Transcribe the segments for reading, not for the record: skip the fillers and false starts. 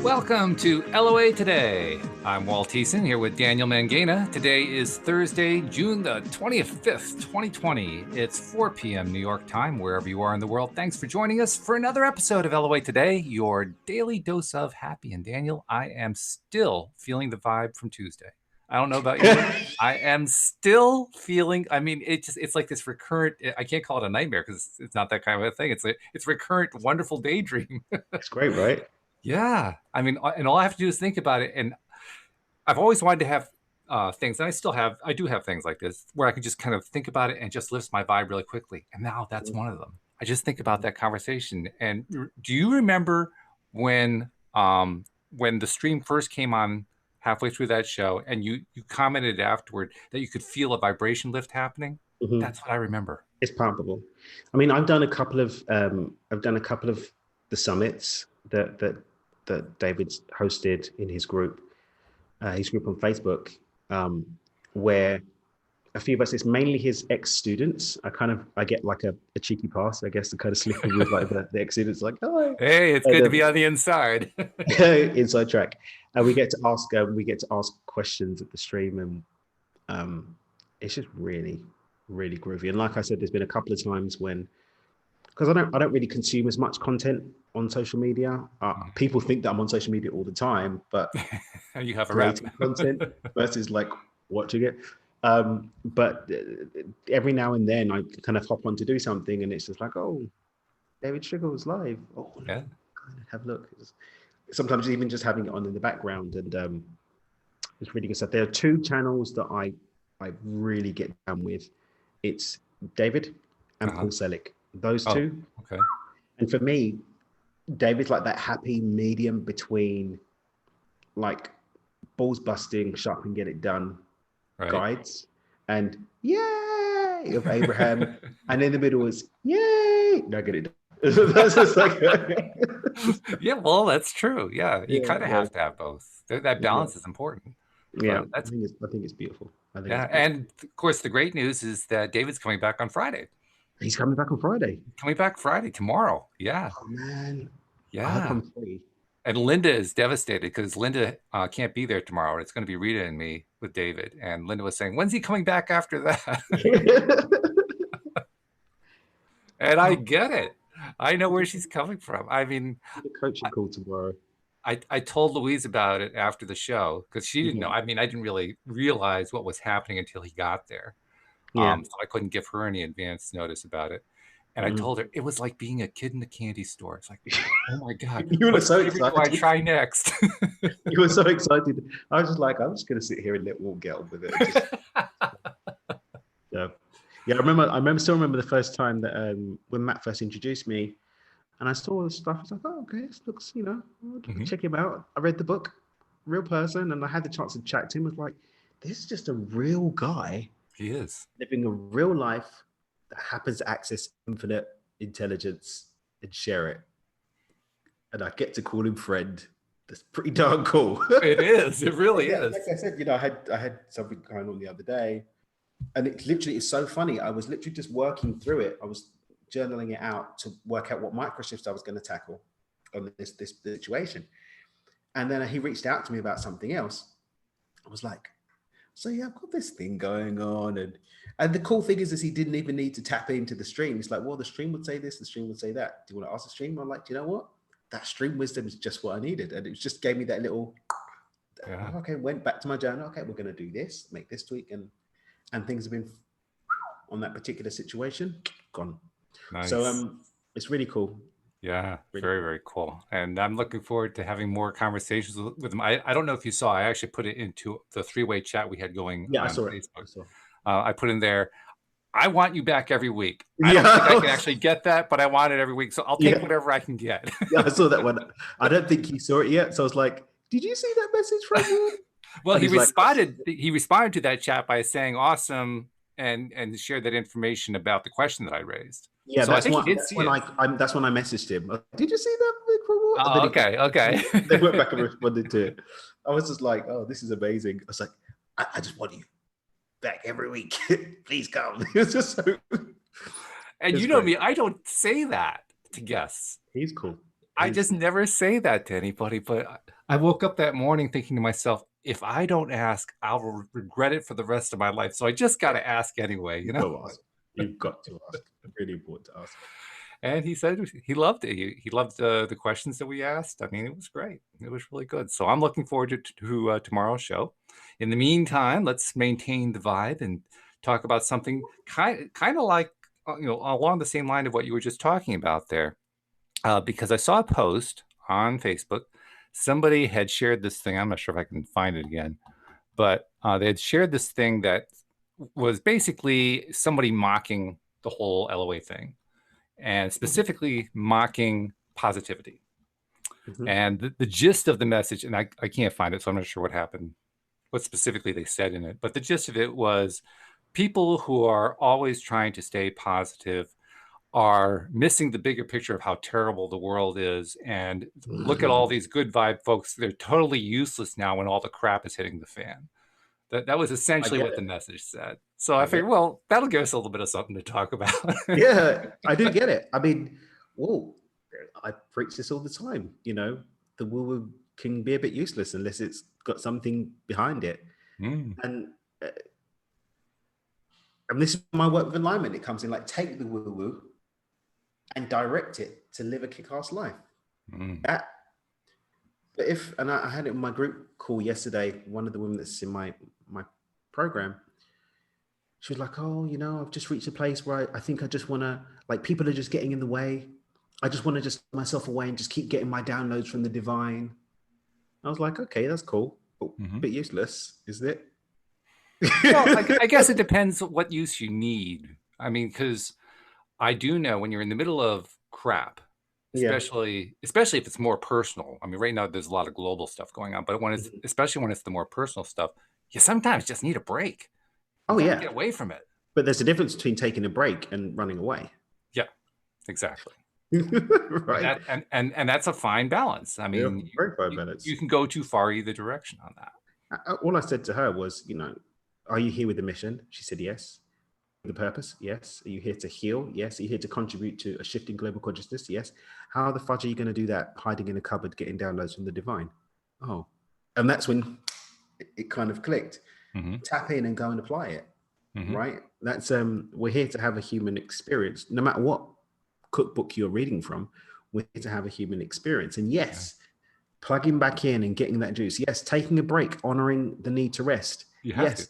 Welcome to LOA Today. I'm Walt here with Daniel Mangana. Today is Thursday, June the 25th, 2020. It's 4 p.m. New York time, wherever you are in the world. Thanks for joining us for another episode of LOA Today, your daily dose of happy. And Daniel, I am still feeling the vibe from Tuesday. I don't know about you. I am still feeling, it's like this recurrent, I can't call it a nightmare because it's not that kind of a thing. It's recurrent, wonderful daydream. It's great, right? Yeah. And all I have to do is think about it. And I've always wanted to have things, and I do have things like this where I can just kind of think about it and just lifts my vibe really quickly. And now that's one of them. I just think about that conversation. And do you remember when the stream first came on halfway through that show and you commented afterward that you could feel a vibration lift happening? Mm-hmm. That's what I remember. It's palpable. I mean, I've done a couple of the summits that David's hosted in his group on Facebook, where a few of us, it's mainly his ex-students. I get like a cheeky pass, I guess, to kind of slip in with like the ex-students, like, oh, hey, it's good to be on the inside. Inside track. And we get to ask questions at the stream, and it's just really, really groovy. And like I said, there's been a couple of times when, because I don't really consume as much content on social media. People think that I'm on social media all the time, but you have a content versus like watching it. But every now and then I kind of hop on to do something, and it's just like, oh, David Strickel is live. Oh, yeah. Have a look. Sometimes even just having it on in the background, and it's really good stuff. There are two channels that I really get down with. It's David and Paul Selig. Those two. Okay. And for me, David's like that happy medium between like balls busting, sharp and get it done guides, and yay of Abraham, and in the middle is yay, no, get it done. That's just like yeah, well, that's true. Yeah, you kind of have to have both. That balance is important. Yeah, I think it's beautiful. And of course, the great news is that David's coming back on Friday. He's coming back on Friday. Coming back Friday, tomorrow. Yeah. Oh, man. Yeah. I hope I'm free. And Linda is devastated because Linda can't be there tomorrow. It's going to be Rita and me with David. And Linda was saying, when's he coming back after that? And I get it. I know where she's coming from. I mean, the coaching call tomorrow. I told Louise about it after the show because she didn't know. I mean, I didn't really realize what was happening until he got there. So I couldn't give her any advance notice about it. And I told her it was like being a kid in the candy store. It's like, oh my God, you were so excited. What do I try next? You were so excited. I was just like, I'm just going to sit here and let Walt get on with it. Yeah. I still remember the first time that when Matt first introduced me, and I saw the stuff. I was like, oh, okay, this looks, check him out. I read the book, real person, and I had the chance to chat to him. I was like, this is just a real guy. He is living a real life that happens to access infinite intelligence and share it. And I get to call him friend. That's pretty darn cool. It is. It really is. Like I said, I had something going on the other day, and it literally is so funny. I was literally just working through it. I was journaling it out to work out what microshifts I was going to tackle on this situation. And then he reached out to me about something else. I was like, so yeah, I've got this thing going on, and the cool thing is he didn't even need to tap into the stream. It's like, well, the stream would say this, the stream would say that. Do you want to ask the stream? I'm like, do you know what? That stream wisdom is just what I needed, and it just gave me that little. Okay, went back to my journal. Okay, we're going to do this, make this tweak, and things have been on that particular situation gone. Nice. So it's really cool. Yeah, really very, very cool. And I'm looking forward to having more conversations with him. I don't know if you saw, I actually put it into the three-way chat we had going on Facebook. I put in there, I want you back every week. I don't think I can actually get that, but I want it every week. So I'll take whatever I can get. Yeah, I saw that one. I don't think he saw it yet. So I was like, did you see that message from you? Well, he responded to that chat by saying awesome and shared that information about the question that I raised. Yeah, so that's when I messaged him. Did you see that? Oh, okay. They went back and responded to it. I was just like, oh, this is amazing. I was like, I just want you back every week. Please come. It was just so. And you know me, I don't say that to guests. He's cool. I just never say that to anybody, but I woke up that morning thinking to myself, if I don't ask, I'll regret it for the rest of my life. So I just got to ask anyway, you You've know? got to ask. You've got to ask. Really important to ask. And he said he loved it. He loved the questions that we asked. I mean, it was great. It was really good. So I'm looking forward to tomorrow's show. In the meantime, let's maintain the vibe and talk about something kind of like, along the same line of what you were just talking about there. Because I saw a post on Facebook. Somebody had shared this thing. I'm not sure if I can find it again, but they had shared this thing that was basically somebody mocking the whole LOA thing, and specifically mocking positivity. Mm-hmm. And the gist of the message, and I can't find it, so I'm not sure what happened, what specifically they said in it, but the gist of it was people who are always trying to stay positive are missing the bigger picture of how terrible the world is. And look at all these good vibe folks. They're totally useless now when all the crap is hitting the fan. That was essentially what the message said. So I figured, well, that'll give us a little bit of something to talk about. Yeah, I do get it. I mean, whoa, I preach this all the time. You know, the woo-woo can be a bit useless unless it's got something behind it. And this is my work with alignment. It comes in like, take the woo-woo and direct it to live a kick-ass life. But and I had it in my group call yesterday, one of the women that's in my program, she was like, oh, I've just reached a place where I think I just want to, like, people are just getting in the way. I just want to just put myself away and just keep getting my downloads from the divine. I was like, okay, that's cool, but a bit useless, isn't it? Well, I guess it depends what use you need. I mean, because I do know when you're in the middle of crap, especially if it's more personal. I mean, right now there's a lot of global stuff going on, but especially when it's the more personal stuff, you sometimes just need a break. You gotta get away from it. But there's a difference between taking a break and running away. Yeah, exactly. Right. And that's a fine balance. I mean, very fine balance. You can go too far either direction on that. All I said to her was, are you here with a mission? She said, yes. The purpose? Yes. Are you here to heal? Yes. Are you here to contribute to a shift in global consciousness? Yes. How the fudge are you going to do that? Hiding in a cupboard, getting downloads from the divine? Oh. And that's when it kind of clicked. Tap in and go and apply it. Right? That's we're here to have a human experience. No matter what cookbook you're reading from, we're here to have a human experience. And yes, plugging back in and getting that juice. Yes, taking a break, honoring the need to rest. Yes.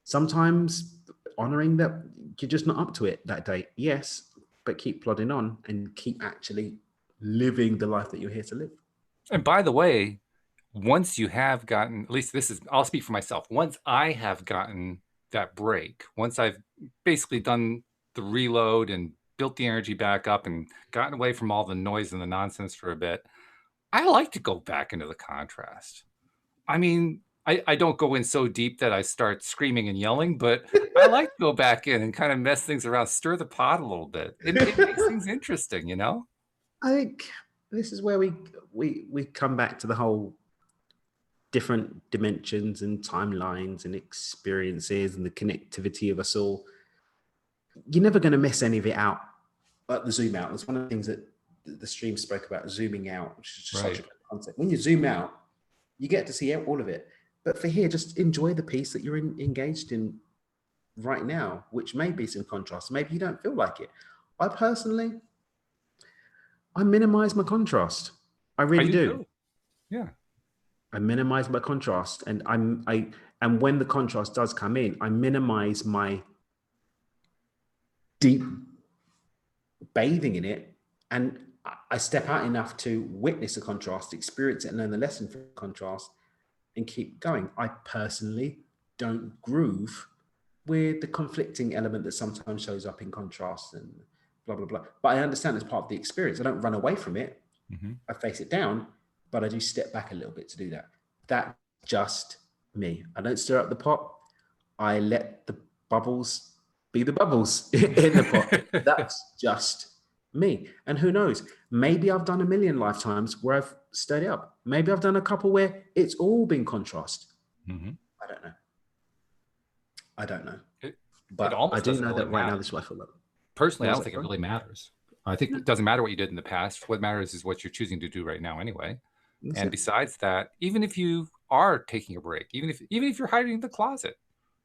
Sometimes honoring that you're just not up to it that day. Yes, but keep plodding on and keep actually living the life that you're here to live. And by the way, once you have gotten, at least I'll speak for myself. Once I have gotten that break, once I've basically done the reload and built the energy back up and gotten away from all the noise and the nonsense for a bit, I like to go back into the contrast. I mean, I don't go in so deep that I start screaming and yelling, but I like to go back in and kind of mess things around, stir the pot a little bit. It makes things interesting, I think this is where we come back to the whole different dimensions and timelines and experiences and the connectivity of us all. You're never going to miss any of it out. But the zoom out, that's one of the things that the stream spoke about, zooming out, which is just such a good concept. When you zoom out, you get to see all of it. But for here, just enjoy the piece that you're engaged in right now, which may be some contrast. Maybe you don't feel like it. I personally, I minimize my contrast. I really do. Yeah. I minimize my contrast, and and when the contrast does come in, I minimize my deep bathing in it, and I step out enough to witness a contrast, experience it, and learn the lesson from contrast, and keep going. I personally don't groove with the conflicting element that sometimes shows up in contrast and blah, blah, blah. But I understand it's part of the experience. I don't run away from it. I face it down, but I do step back a little bit to do that. That's just me. I don't stir up the pot. I let the bubbles be the bubbles in the pot. That's just me. And who knows? Maybe I've done a million lifetimes where I've stirred it up. Maybe I've done a couple where it's all been contrast. I don't know. But I do know that right now this is what I feel like. Personally, I don't think it really matters. I think it doesn't matter what you did in the past. What matters is what you're choosing to do right now anyway. That's And it. besides that, even if you are taking a break, even if you're hiding in the closet,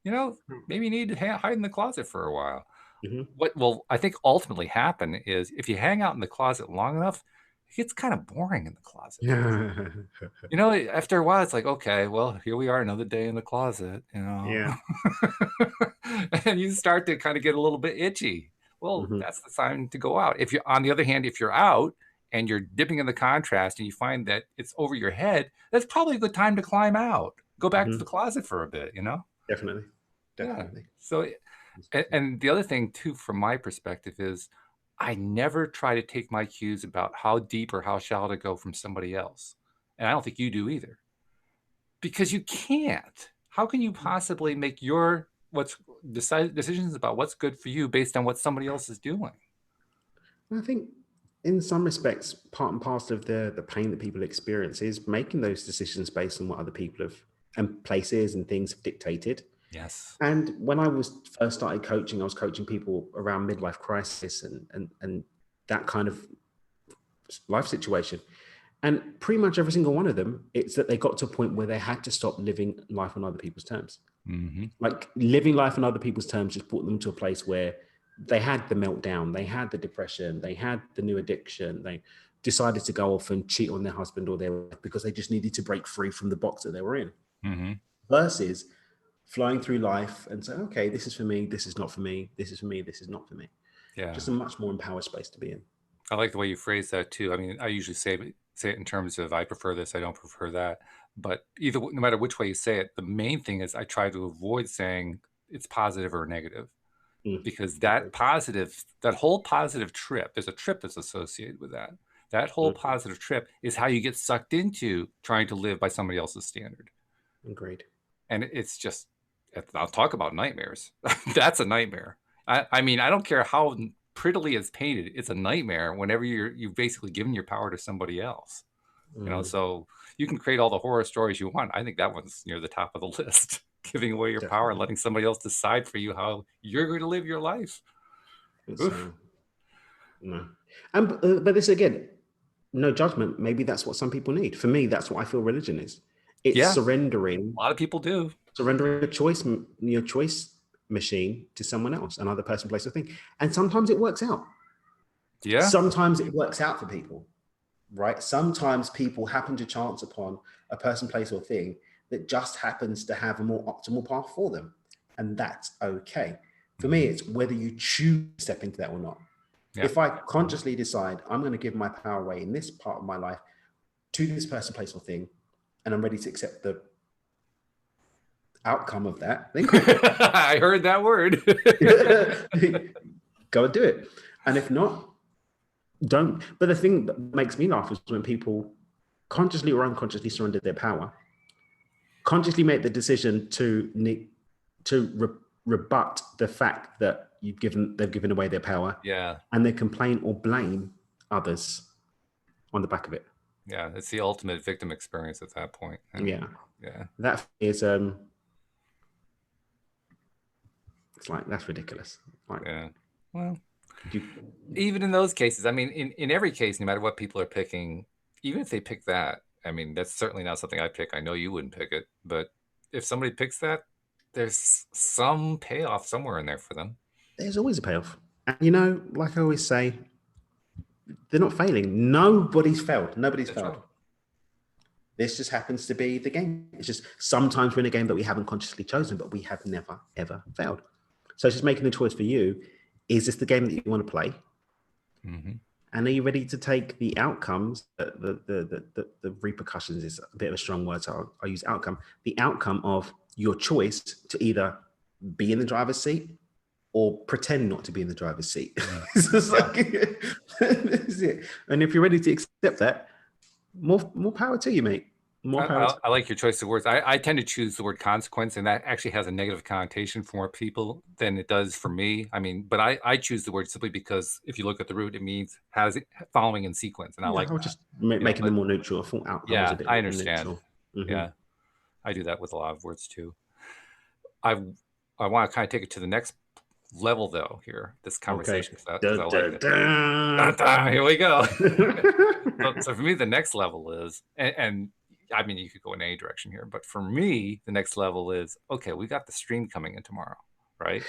maybe you need to hide in the closet for a while. What will, I think, ultimately happen is if you hang out in the closet long enough, it gets kind of boring in the closet. After a while, it's like, okay, well, here we are, another day in the closet, Yeah. and you start to kind of get a little bit itchy. Well, that's the time to go out. If you're, on the other hand, if you're out and you're dipping in the contrast and you find that it's over your head, that's probably a good time to climb out. Go back to the closet for a bit, Definitely. Yeah. So, and the other thing too, from my perspective, is I never try to take my cues about how deep or how shallow to go from somebody else. And I don't think you do either. Because you can't. How can you possibly make your decisions about what's good for you based on what somebody else is doing? I think in some respects, part and parcel of the pain that people experience is making those decisions based on what other people have and places and things have dictated. Yes. And when I was first started coaching, I was coaching people around midlife crisis and that kind of life situation. And pretty much every single one of them, it's that they got to a point where they had to stop living life on other people's terms. Like living life on other people's terms just brought them to a place where they had the meltdown, they had the depression, they had the new addiction, they decided to go off and cheat on their husband or their wife because they just needed to break free from the box that they were in. Versus flying through life and saying, okay, this is for me, this is not for me, this is for me, this is not for me. Yeah. Just a much more empowered space to be in. I like the way you phrase that too. I mean, I usually say it in terms of I prefer this, I don't prefer that. But no matter which way you say it, the main thing is I try to avoid saying it's positive or negative. Because that whole positive trip, there's a trip that's associated with that. That whole positive trip is how you get sucked into trying to live by somebody else's standard. Agreed. And it's just, I'll talk about nightmares. That's a nightmare. I mean, I don't care how prettily it's painted. It's a nightmare whenever you've basically given your power to somebody else. So you can create all the horror stories you want. I think that one's near the top of the list. Giving away your power and letting somebody else decide for you how you're going to live your life. No. But this again, no judgment. Maybe that's what some people need. For me, that's what I feel religion is. It's surrendering. A lot of people do. Surrendering your choice machine to someone else, another person, place, or thing. And sometimes it works out. Yeah. Sometimes it works out for people, right? Sometimes people happen to chance upon a person, place, or thing that just happens to have a more optimal path for them. And that's okay. For me, it's whether you choose to step into that or not. Yeah. If I consciously decide I'm going to give my power away in this part of my life to this person, place, or thing, and I'm ready to accept the outcome of that, then I heard that word. Go and do it. And if not, don't. But the thing that makes me laugh is when people consciously or unconsciously surrender their power, consciously make the decision to rebut the fact that they've given away their power. Yeah. And they complain or blame others on the back of it. Yeah, it's the ultimate victim experience at that point. And yeah. That is it's like, that's ridiculous. Yeah. Well, even in those cases, I mean, in every case, no matter what people are picking, even if they pick that, I mean, that's certainly not something I pick. I know you wouldn't pick it, but if somebody picks that, there's some payoff somewhere in there for them. There's always a payoff. And like I always say, they're not failing. Nobody's failed. Nobody's failed. Right. This just happens to be the game. It's just sometimes we're in a game that we haven't consciously chosen, but we have never, ever failed. So it's just making the choice for you. Is this the game that you want to play? And are you ready to take the outcomes? The repercussions is a bit of a strong word, so I'll use outcome. The outcome of your choice to either be in the driver's seat or pretend not to be in the driver's seat. It's just that's it. And if you're ready to accept that, more power to you, mate. I like your choice of words. I tend to choose the word consequence, and that actually has a negative connotation for more people than it does for me. I mean, but I choose the word simply because if you look at the root, it means has it following in sequence, and I like. I was just making them more neutral. I thought outcome was a bit. I understand. Yeah, I do that with a lot of words too. I want to kind of take it to the next level though here, this conversation, Okay. because I like it. Dun, Dun, here we go. dun. So for me, the next level is, and I mean, you could go in any direction here, but for me, the next level is, okay, we got the stream coming in tomorrow, right?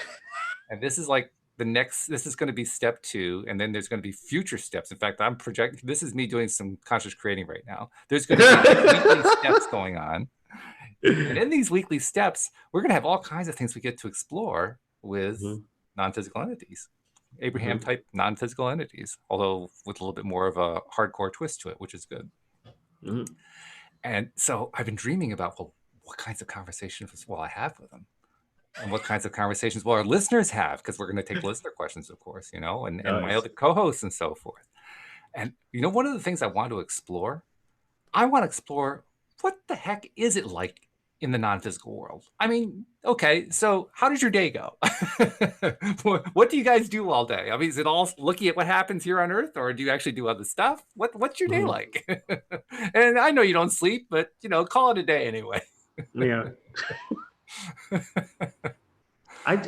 And this is like this is going to be step 2, and then there's going to be future steps. In fact, I'm projecting, this is me doing some conscious creating right now. There's going to be weekly steps going on. And in these weekly steps, we're going to have all kinds of things we get to explore with non-physical entities, Abraham type non-physical entities, although with a little bit more of a hardcore twist to it, which is good. And so I've been dreaming about, well, what kinds of conversations will I have with them? And what kinds of conversations will our listeners have? Because we're going to take listener questions, of course, and my other co-hosts and so forth. And one of the things I want to explore, what the heck is it like in the non-physical world? I mean, okay, so how does your day go? What do you guys do all day? I mean, is it all looking at what happens here on Earth, or do you actually do other stuff? What's your day like? And I know you don't sleep, but call it a day anyway. Yeah.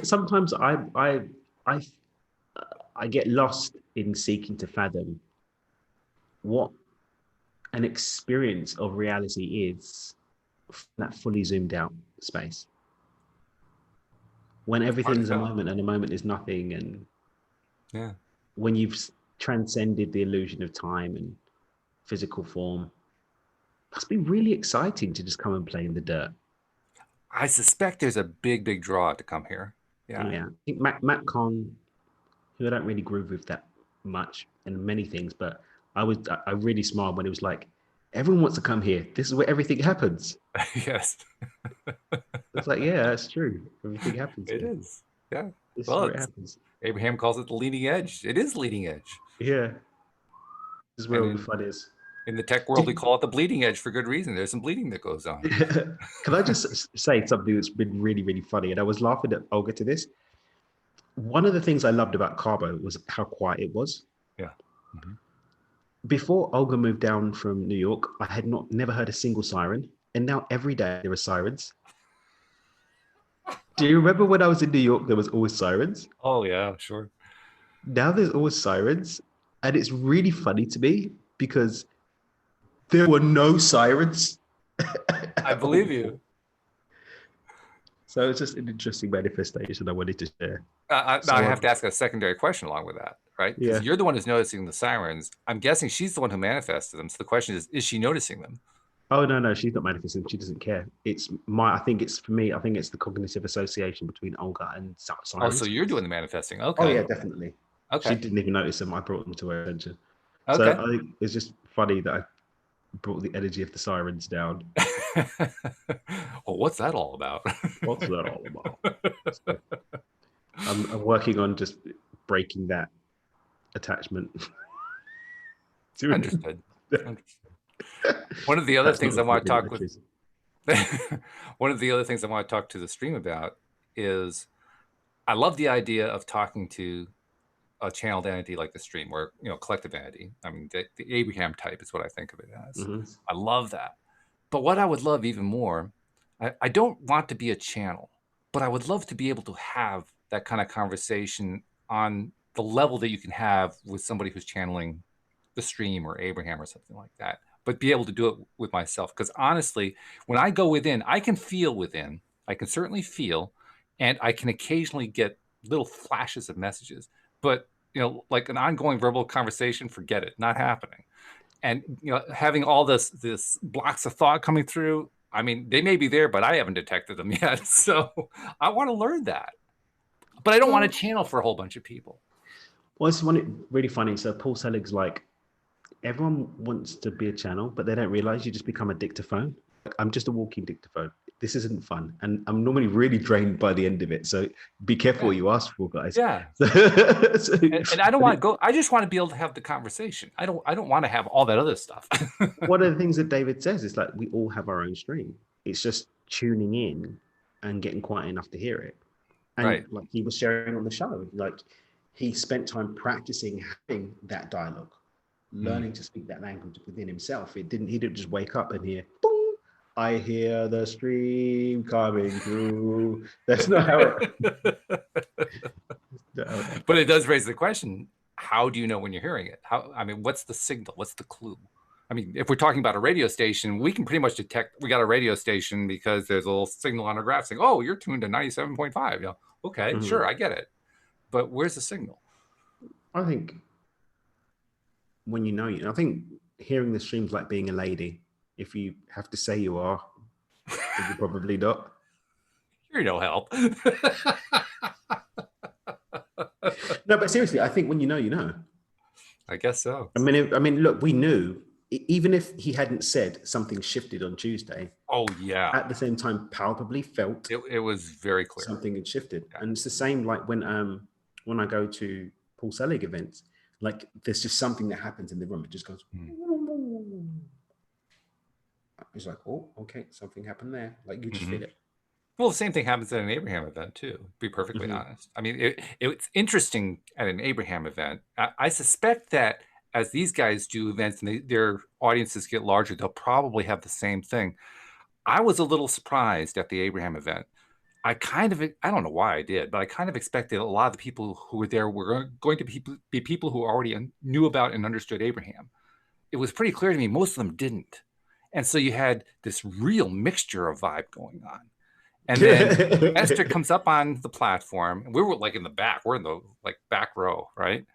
Sometimes I get lost in seeking to fathom what an experience of reality is, that fully zoomed out space, when everything's a moment and a moment is nothing, and when you've transcended the illusion of time and physical form. Must be really exciting to just come and play in the dirt. I suspect there's a big draw to come here. Yeah. I think Matt Kahn, who I don't really groove with that much in many things, but I really smiled when it was like, everyone wants to come here. This is where everything happens. Yes. It's like, yeah, that's true. Everything happens. It is. Yeah. This is where it happens. Abraham calls it the leading edge. It is leading edge. Yeah. This is where all the fun is. In the tech world, we call it the bleeding edge for good reason. There's some bleeding that goes on. Can I just say something that's been really, really funny? And I was laughing at Olga to this. One of the things I loved about Cabo was how quiet it was. Yeah. Before Olga moved down from New York, I had never heard a single siren. And now every day there are sirens. Do you remember when I was in New York, there was always sirens? Oh, yeah, sure. Now there's always sirens. And it's really funny to me because there were no sirens. I believe you. So it's just an interesting manifestation I wanted to share. I have to ask a secondary question along with that, right? Because you're the one who's noticing the sirens. I'm guessing she's the one who manifested them. So the question is she noticing them? Oh, no, she's not manifesting. She doesn't care. I think it's the cognitive association between Olga and sirens. Oh, so you're doing the manifesting. Okay. Oh, yeah, definitely. Okay. She didn't even notice them. I brought them to her attention. Okay. So I think it's just funny that I brought the energy of the sirens down. Well, what's that all about? What's that all about? So I'm working on just breaking that attachment. Understood. One of the other things I want to talk with one of the other things I want to talk to the stream about is I love the idea of talking to a channeled entity like the stream, or collective entity. I mean, the Abraham type is what I think of it as. I love that. But what I would love even more, I don't want to be a channel, but I would love to be able to have that kind of conversation on the level that you can have with somebody who's channeling the stream or Abraham or something like that, but be able to do it with myself. Because honestly, when I go within, I can feel within. I can certainly feel, and I can occasionally get little flashes of messages. But like an ongoing verbal conversation, forget it, not happening. And having all this blocks of thought coming through, I mean, they may be there, but I haven't detected them yet. So I want to learn that, but I don't want to channel for a whole bunch of people. Well, it's really funny. So Paul Selig's like, everyone wants to be a channel, but they don't realize you just become a dictaphone. I'm just a walking dictaphone. This isn't fun. And I'm normally really drained by the end of it. So be careful what you ask for, guys. Yeah. And I don't want to go. I just want to be able to have the conversation. I don't want to have all that other stuff. One of the things that David says is like, we all have our own stream. It's just tuning in and getting quiet enough to hear it. And like he was sharing on the show, like he spent time practicing having that dialogue, learning to speak that language within himself. He didn't just wake up and hear, boom, I hear the stream coming through. That's not how it. But it does raise the question, how do you know when you're hearing it? I mean, what's the signal? What's the clue? I mean, if we're talking about a radio station, we can pretty much detect we got a radio station because there's a little signal on our graph saying, oh, you're tuned to 97.5. You know, okay, sure, I get it. But where's the signal? I think when you know, I think hearing the stream's like being a lady. If you have to say you are, then you're probably not. You're no help. No, but seriously, I think when you know, you know. I guess so. I mean, look, we knew, even if he hadn't said something shifted on Tuesday. Oh yeah. At the same time, palpably felt it was very clear something had shifted, and it's the same like when I go to Paul Selig events, like there's just something that happens in the room. It just goes. It's like, oh, okay, something happened there. Like you just feel it. Well, the same thing happens at an Abraham event too, to be perfectly honest. I mean, it's interesting at an Abraham event. I suspect that as these guys do events and their audiences get larger, they'll probably have the same thing. I was a little surprised at the Abraham event. I don't know why I did, but I kind of expected a lot of the people who were there were going to be people who already knew about and understood Abraham. It was pretty clear to me most of them didn't. And so you had this real mixture of vibe going on. And then Esther comes up on the platform. And we were like in the back. We're in the like back row, right?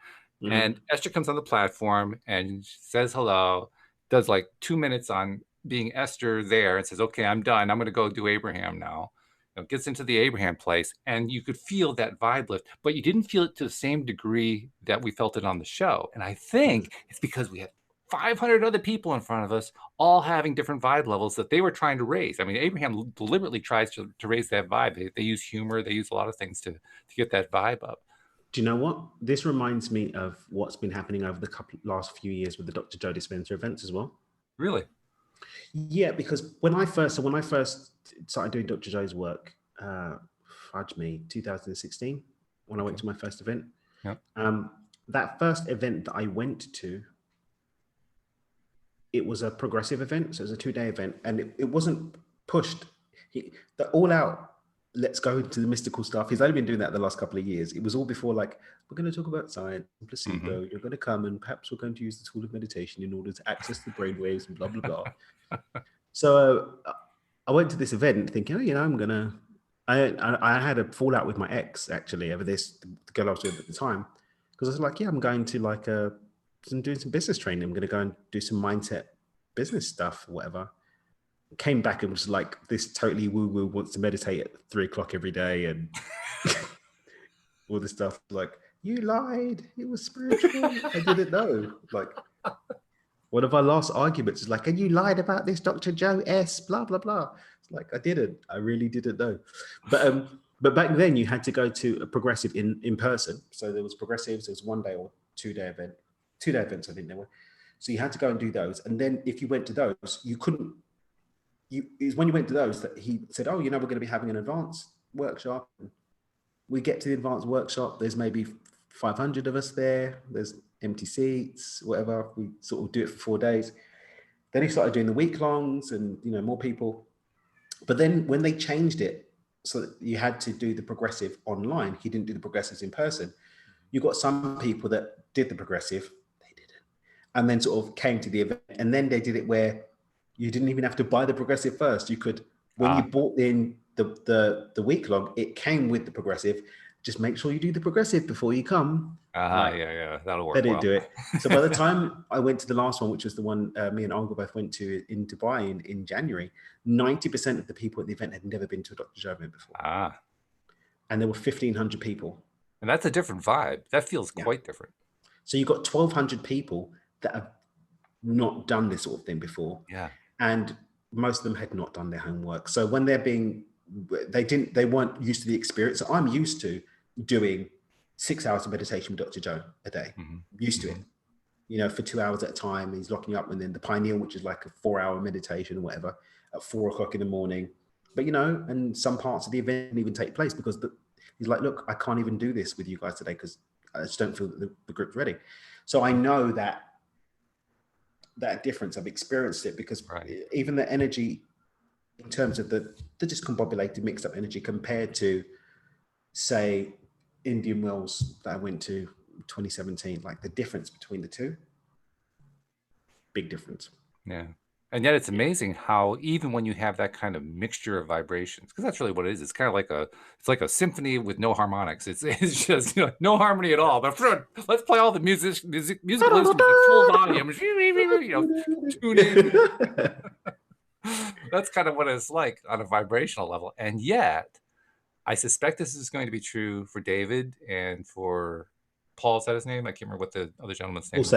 And Esther comes on the platform and says hello, does like 2 minutes on being Esther there and says, okay, I'm done. I'm going to go do Abraham now. You know, gets into the Abraham place. And you could feel that vibe lift, but you didn't feel it to the same degree that we felt it on the show. And I think it's because we had 500 other people in front of us, all having different vibe levels that they were trying to raise. I mean, Abraham deliberately tries to raise that vibe. They use humor. They use a lot of things to get that vibe up. Do you know what? This reminds me of what's been happening over the last few years with the Dr. Joe Dispenza events as well. Really? Yeah, because when I first started doing Dr. Joe's work, fudge me, 2016, when I went to my first event. Yeah. That first event that I went to, it was a progressive event. So it was a 2-day event, and it wasn't pushed. The all out, let's go into the mystical stuff. He's only been doing that the last couple of years. It was all before, like, we're going to talk about science and placebo. You're going to come and perhaps we're going to use the tool of meditation in order to access the brainwaves and blah, blah, blah. So I went to this event thinking, oh, you know, I had a fallout with my ex actually over this, the girl I was with at the time. Because I was like, yeah, I'm going to like I'm doing some business training. I'm going to go and do some mindset business stuff or whatever. Came back and was like, this totally woo-woo wants to meditate at 3 o'clock every day and all this stuff. Like, you lied. It was spiritual. I didn't know. Like, one of our last arguments is like, and you lied about this Dr. Joe S, blah, blah, blah. It's like, I didn't. I really didn't know. But back then you had to go to a progressive in person. So there was progressives, there was 1 day or 2-day event. 2-day events, I think there were. So you had to go and do those. And then if you went to those, you couldn't, it was when you went to those that he said, oh, you know, we're going to be having an advanced workshop. We get to the advanced workshop, there's maybe 500 of us there. There's empty seats, whatever. We sort of do it for 4 days. Then he started doing the week-longs and, you know, more people. But then when they changed it so that you had to do the progressive online, he didn't do the progressives in person. You got some people that did the progressive, and then sort of came to the event, and then they did it where you didn't even have to buy the progressive first. You could, when you bought in the week long, it came with the progressive. Just make sure you do the progressive before you come. Yeah, that'll work. They didn't do it. So by the time I went to the last one, which was the one me and Olga both went to in Dubai in January, 90% of the people at the event had never been to a Dr. Joe event before. And there were 1,500 people. And that's a different vibe. That feels quite different. So you've got 1,200 people that have not done this sort of thing before. Yeah. And most of them had not done their homework. So when they weren't used to the experience. So I'm used to doing 6 hours of meditation with Dr. Joe a day. Used to it, you know, for 2 hours at a time. He's locking you up, and then the Pineal, which is like a 4-hour meditation or whatever, at 4 o'clock in the morning. But, you know, and some parts of the event didn't even take place because he's like, look, I can't even do this with you guys today because I just don't feel that the group's ready. So I know that difference. I've experienced it because even the energy in terms of the discombobulated, mixed up energy compared to, say, Indian Wells that I went to 2017, like the difference between the two, big difference. Yeah. And yet it's amazing how even when you have that kind of mixture of vibrations, because that's really what it is. It's kind of like a symphony with no harmonics. It's just no harmony at all. But let's play all the musical instruments at full volume. Tune in. That's kind of what it's like on a vibrational level. And yet, I suspect this is going to be true for David and for Paul. Is that his name? I can't remember what the other gentleman's name is.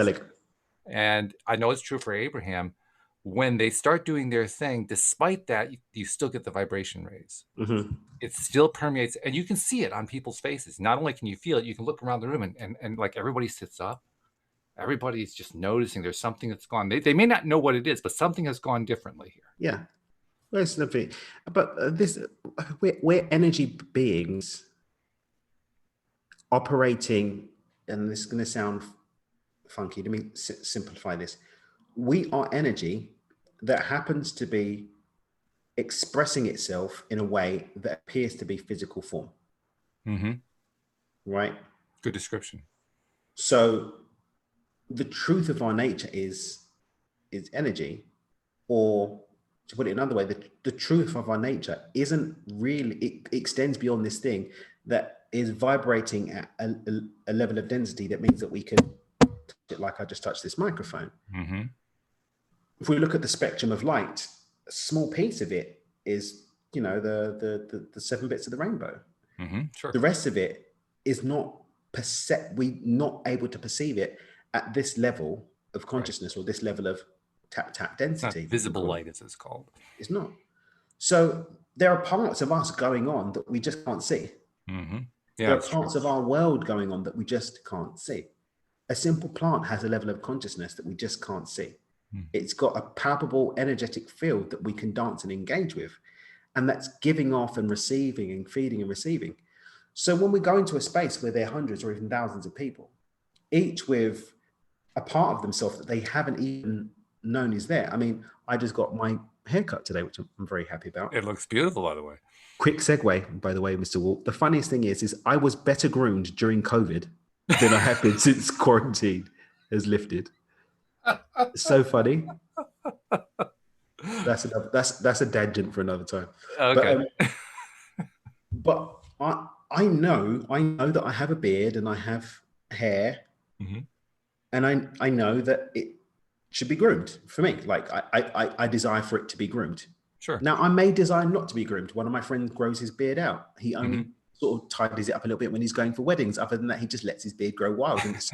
And I know it's true for Abraham. When they start doing their thing, despite that, you still get the vibration raise. Mm-hmm. It still permeates, and you can see it on people's faces. Not only can you feel it, you can look around the room and like everybody sits up. Everybody's just noticing there's something that's gone. They may not know what it is, but something has gone differently here. Yeah. Well, it's lovely. But we're energy beings operating, and this is going to sound funky. Let me simplify this. We are energy that happens to be expressing itself in a way that appears to be physical form. Mm-hmm. Right? Good description. So the truth of our nature is energy, or to put it another way, the truth of our nature isn't really, it extends beyond this thing that is vibrating at a level of density that means that we can touch it like I just touched this microphone. Mm-hmm. If we look at the spectrum of light, a small piece of it is, the 7 bits of the rainbow. Mm-hmm. Sure. The rest of it is not we're not able to perceive it at this level of consciousness, right, or this level of tap density. It's not visible light, as it's called. It's not. So there are parts of us going on that we just can't see. Mm-hmm. Yeah, there are parts of our world going on that we just can't see. A simple plant has a level of consciousness that we just can't see. It's got a palpable energetic field that we can dance and engage with. And that's giving off and receiving and feeding and receiving. So when we go into a space where there are hundreds or even thousands of people, each with a part of themselves that they haven't even known is there. I mean, I just got my haircut today, which I'm very happy about. It looks beautiful, by the way. Quick segue, by the way, Mr. Walt. The funniest thing is I was better groomed during COVID than I have been since quarantine has lifted. It's so funny. That's a tangent for another time. Okay. But I know that I have a beard and I have hair, mm-hmm, and I know that it should be groomed for me. Like I desire for it to be groomed. Sure. Now I may desire not to be groomed. One of my friends grows his beard out. He only sort of tidies it up a little bit when he's going for weddings. Other than that, he just lets his beard grow wild, and it's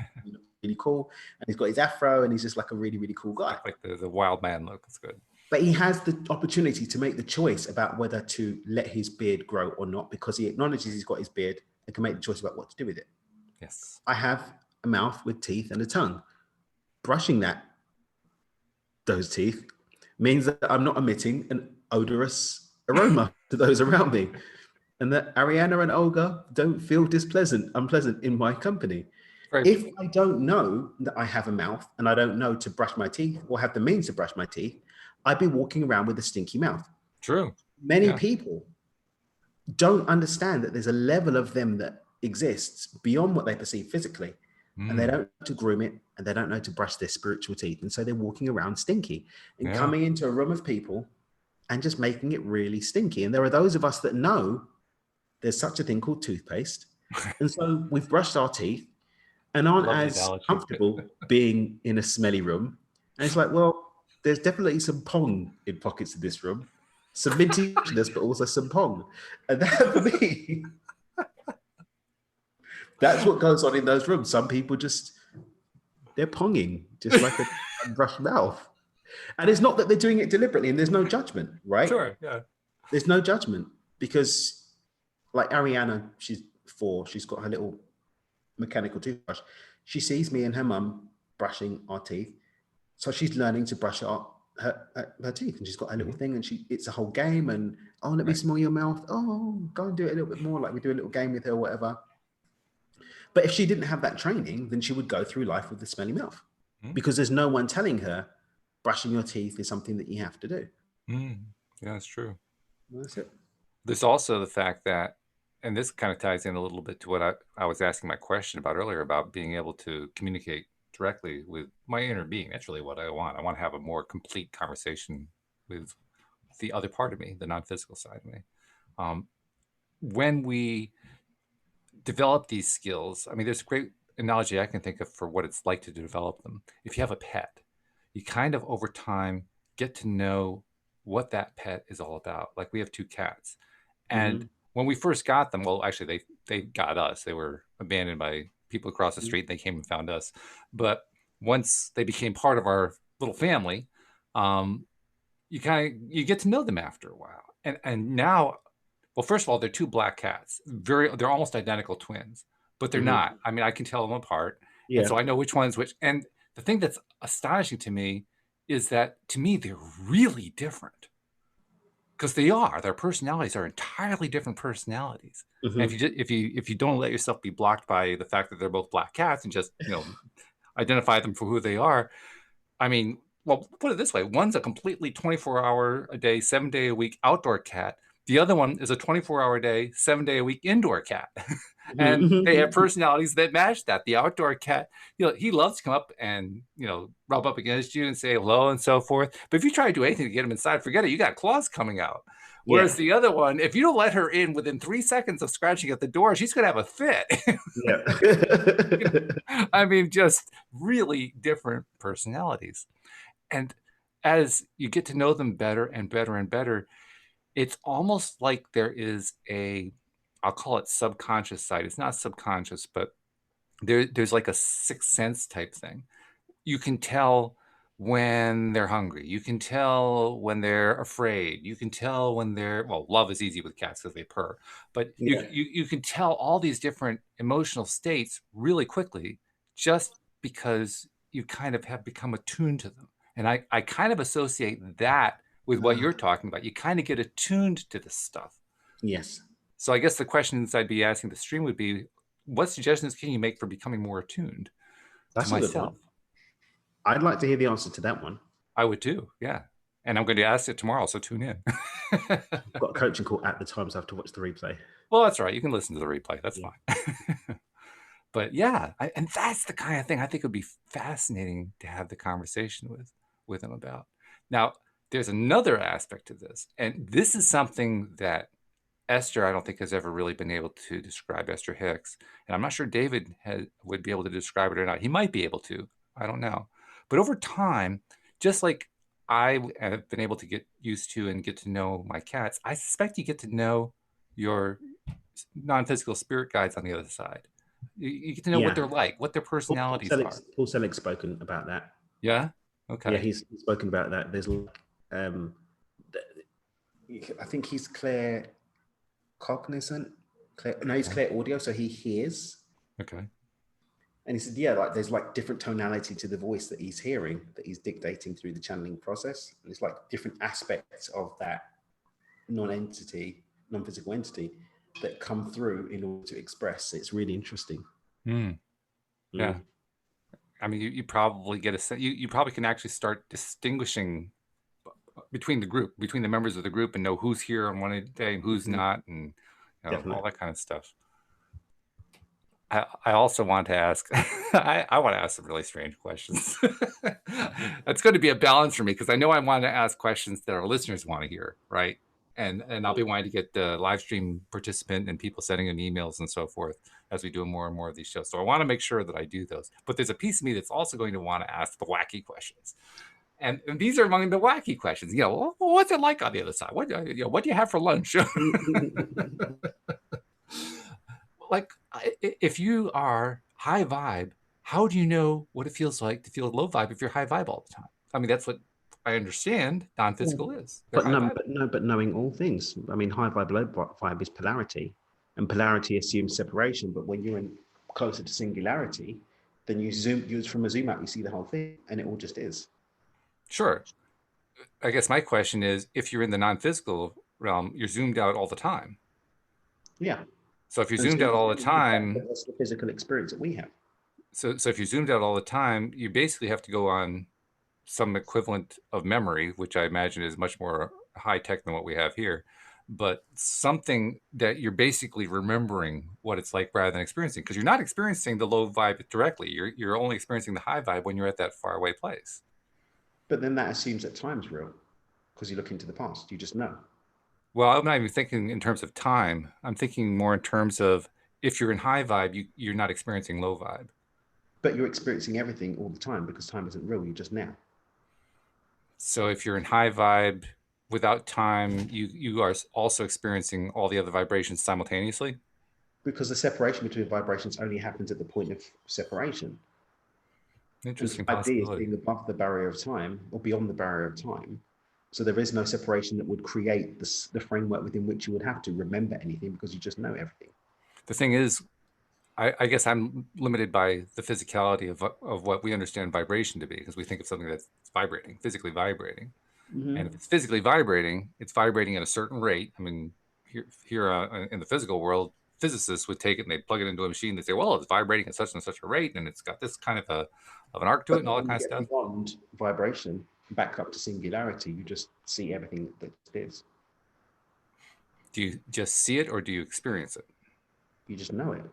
really cool. And he's got his afro, and he's just like a really, really cool guy. Like the wild man look. It's good. But he has the opportunity to make the choice about whether to let his beard grow or not, because he acknowledges he's got his beard and can make the choice about what to do with it. Yes. I have a mouth with teeth and a tongue. Brushing those teeth means that I'm not emitting an odorous aroma to those around me, and that Ariana and Olga don't feel unpleasant in my company. Right. If I don't know that I have a mouth and I don't know to brush my teeth or have the means to brush my teeth, I'd be walking around with a stinky mouth. True. Many people don't understand that there's a level of them that exists beyond what they perceive physically. And they don't know to groom it, and they don't know to brush their spiritual teeth. And so they're walking around stinky and coming into a room of people and just making it really stinky. And there are those of us that know there's such a thing called toothpaste. And so we've brushed our teeth and aren't as comfortable being in a smelly room. And it's like, well, there's definitely some pong in pockets of this room. Some mintiness, but also some pong. And that for me... That's what goes on in those rooms. Some people they're ponging, just like a unbrushed mouth. And it's not that they're doing it deliberately, and there's no judgment, right? Sure, yeah. There's no judgment, because like Ariana, she's 4, she's got her little mechanical toothbrush. She sees me and her mum brushing our teeth. So she's learning to brush her teeth, and she's got her little thing, and it's a whole game, and let me smell your mouth. Oh, go and do it a little bit more, like we do a little game with her or whatever. But if she didn't have that training, then she would go through life with a smelly mouth, because there's no one telling her brushing your teeth is something that you have to do. Yeah, that's true. That's it. There's also the fact that and this kind of ties in a little bit to what I was asking my question about earlier about being able to communicate directly with my inner being. That's really what I want. I want to have a more complete conversation with the other part of me, the non-physical side of me. When we develop these skills, I mean, there's a great analogy I can think of for what it's like to develop them. If you have a pet, you kind of over time get to know what that pet is all about. Like we have two cats, and when we first got them, well, actually they got us. They were abandoned by people across the street. And they came and found us, but once they became part of our little family, you get to know them after a while. And now, well, first of all, they're two black cats. They're almost identical twins, but they're not. I mean, I can tell them apart, and so I know which one's which. And the thing that's astonishing to me is that to me they're really different because they are. Their personalities are entirely different personalities. And if you don't let yourself be blocked by the fact that they're both black cats and just identify them for who they are, I mean, well, put it this way: one's a completely 24-hour a day, 7-day a week outdoor cat. The other one is a 24-hour a day, 7-day a week indoor cat. And they have personalities that match that. The outdoor cat, he loves to come up and, rub up against you and say hello and so forth. But if you try to do anything to get him inside, forget it. You got claws coming out. Whereas the other one, if you don't let her in within 3 seconds of scratching at the door, she's going to have a fit. I mean, just really different personalities. And as you get to know them better and better and better, it's almost like there is I'll call it subconscious side. It's not subconscious, but there's like a sixth sense type thing. You can tell when they're hungry. You can tell when they're afraid. You can tell when love is easy with cats because they purr. But you can tell all these different emotional states really quickly just because you kind of have become attuned to them. And I kind of associate that with what you're talking about. You kind of get attuned to this stuff. Yes. So I guess the questions I'd be asking the stream would be, what suggestions can you make for becoming more attuned to myself? I'd like to hear the answer to that one. I would too, yeah. And I'm going to ask it tomorrow, so tune in. I've got a coaching call at the time, so I have to watch the replay. Well, that's right. You can listen to the replay. That's fine. But yeah, and that's the kind of thing I think would be fascinating to have the conversation with him about. Now, there's another aspect to this, and this is something that Esther, I don't think, has ever really been able to describe, Esther Hicks. And I'm not sure David would be able to describe it or not. He might be able to. I don't know. But over time, just like I have been able to get used to and get to know my cats, I suspect you get to know your non-physical spirit guides on the other side. You get to know what they're like, what their personalities are. Paul Selig's spoken about that. Yeah? Okay. Yeah, he's spoken about that. There's I think he's claircognizant. He's clear audio, so he hears. Okay. And he said, there's like different tonality to the voice that he's hearing, that he's dictating through the channeling process. And it's like different aspects of that non-physical entity that come through in order to express. It's really interesting. Yeah. I mean, you probably get a sense, you probably can actually start distinguishing between the members of the group and know who's here on one day and who's not, and all that kind of stuff. I also want to ask, I want to ask some really strange questions. That's going to be a balance for me because I know I want to ask questions that our listeners want to hear, right? And I'll be wanting to get the live stream participant and people sending in emails and so forth as we do more and more of these shows. So I want to make sure that I do those. But there's a piece of me that's also going to want to ask the wacky questions. And these are among the wacky questions. What's it like on the other side? What do you have for lunch? Like, if you are high vibe, how do you know what it feels like to feel low vibe if you're high vibe all the time? I mean, that's what I understand non-physical is. But knowing all things. I mean, high vibe, low vibe is polarity, and polarity assumes separation. But when you're closer to singularity, then from a zoom out, you see the whole thing, and it all just is. Sure. I guess my question is, if you're in the non-physical realm, you're zoomed out all the time. Yeah. So if you're zoomed out all the time, that's the physical experience that we have. So if you're zoomed out all the time, you basically have to go on some equivalent of memory, which I imagine is much more high tech than what we have here. but something that you're basically remembering what it's like rather than experiencing, because you're not experiencing the low vibe directly. You're only experiencing the high vibe when you're at that far away place. But then that assumes that time's real because you look into the past. You just know. Well, I'm not even thinking in terms of time. I'm thinking more in terms of if you're in high vibe, you're not experiencing low vibe. But you're experiencing everything all the time because time isn't real. You just now. So if you're in high vibe without time, you are also experiencing all the other vibrations simultaneously. Because the separation between vibrations only happens at the point of separation. Because Interesting 5D is possibility. being above the barrier of time or beyond the barrier of time. So there is no separation that would create the framework within which you would have to remember anything because you just know everything. The thing is, I guess I'm limited by the physicality of what we understand vibration to be, because we think of something that's vibrating, physically vibrating. And if it's physically vibrating, it's vibrating at a certain rate. I mean, here in the physical world, physicists would take it and they'd plug it into a machine. They'd say, well, it's vibrating at such and such a rate, and it's got this kind of an arc to it But and all that when you kind of get stuff. beyond vibration, back up to singularity, you just see everything that is. Do you just see it or do you experience it? You just know it.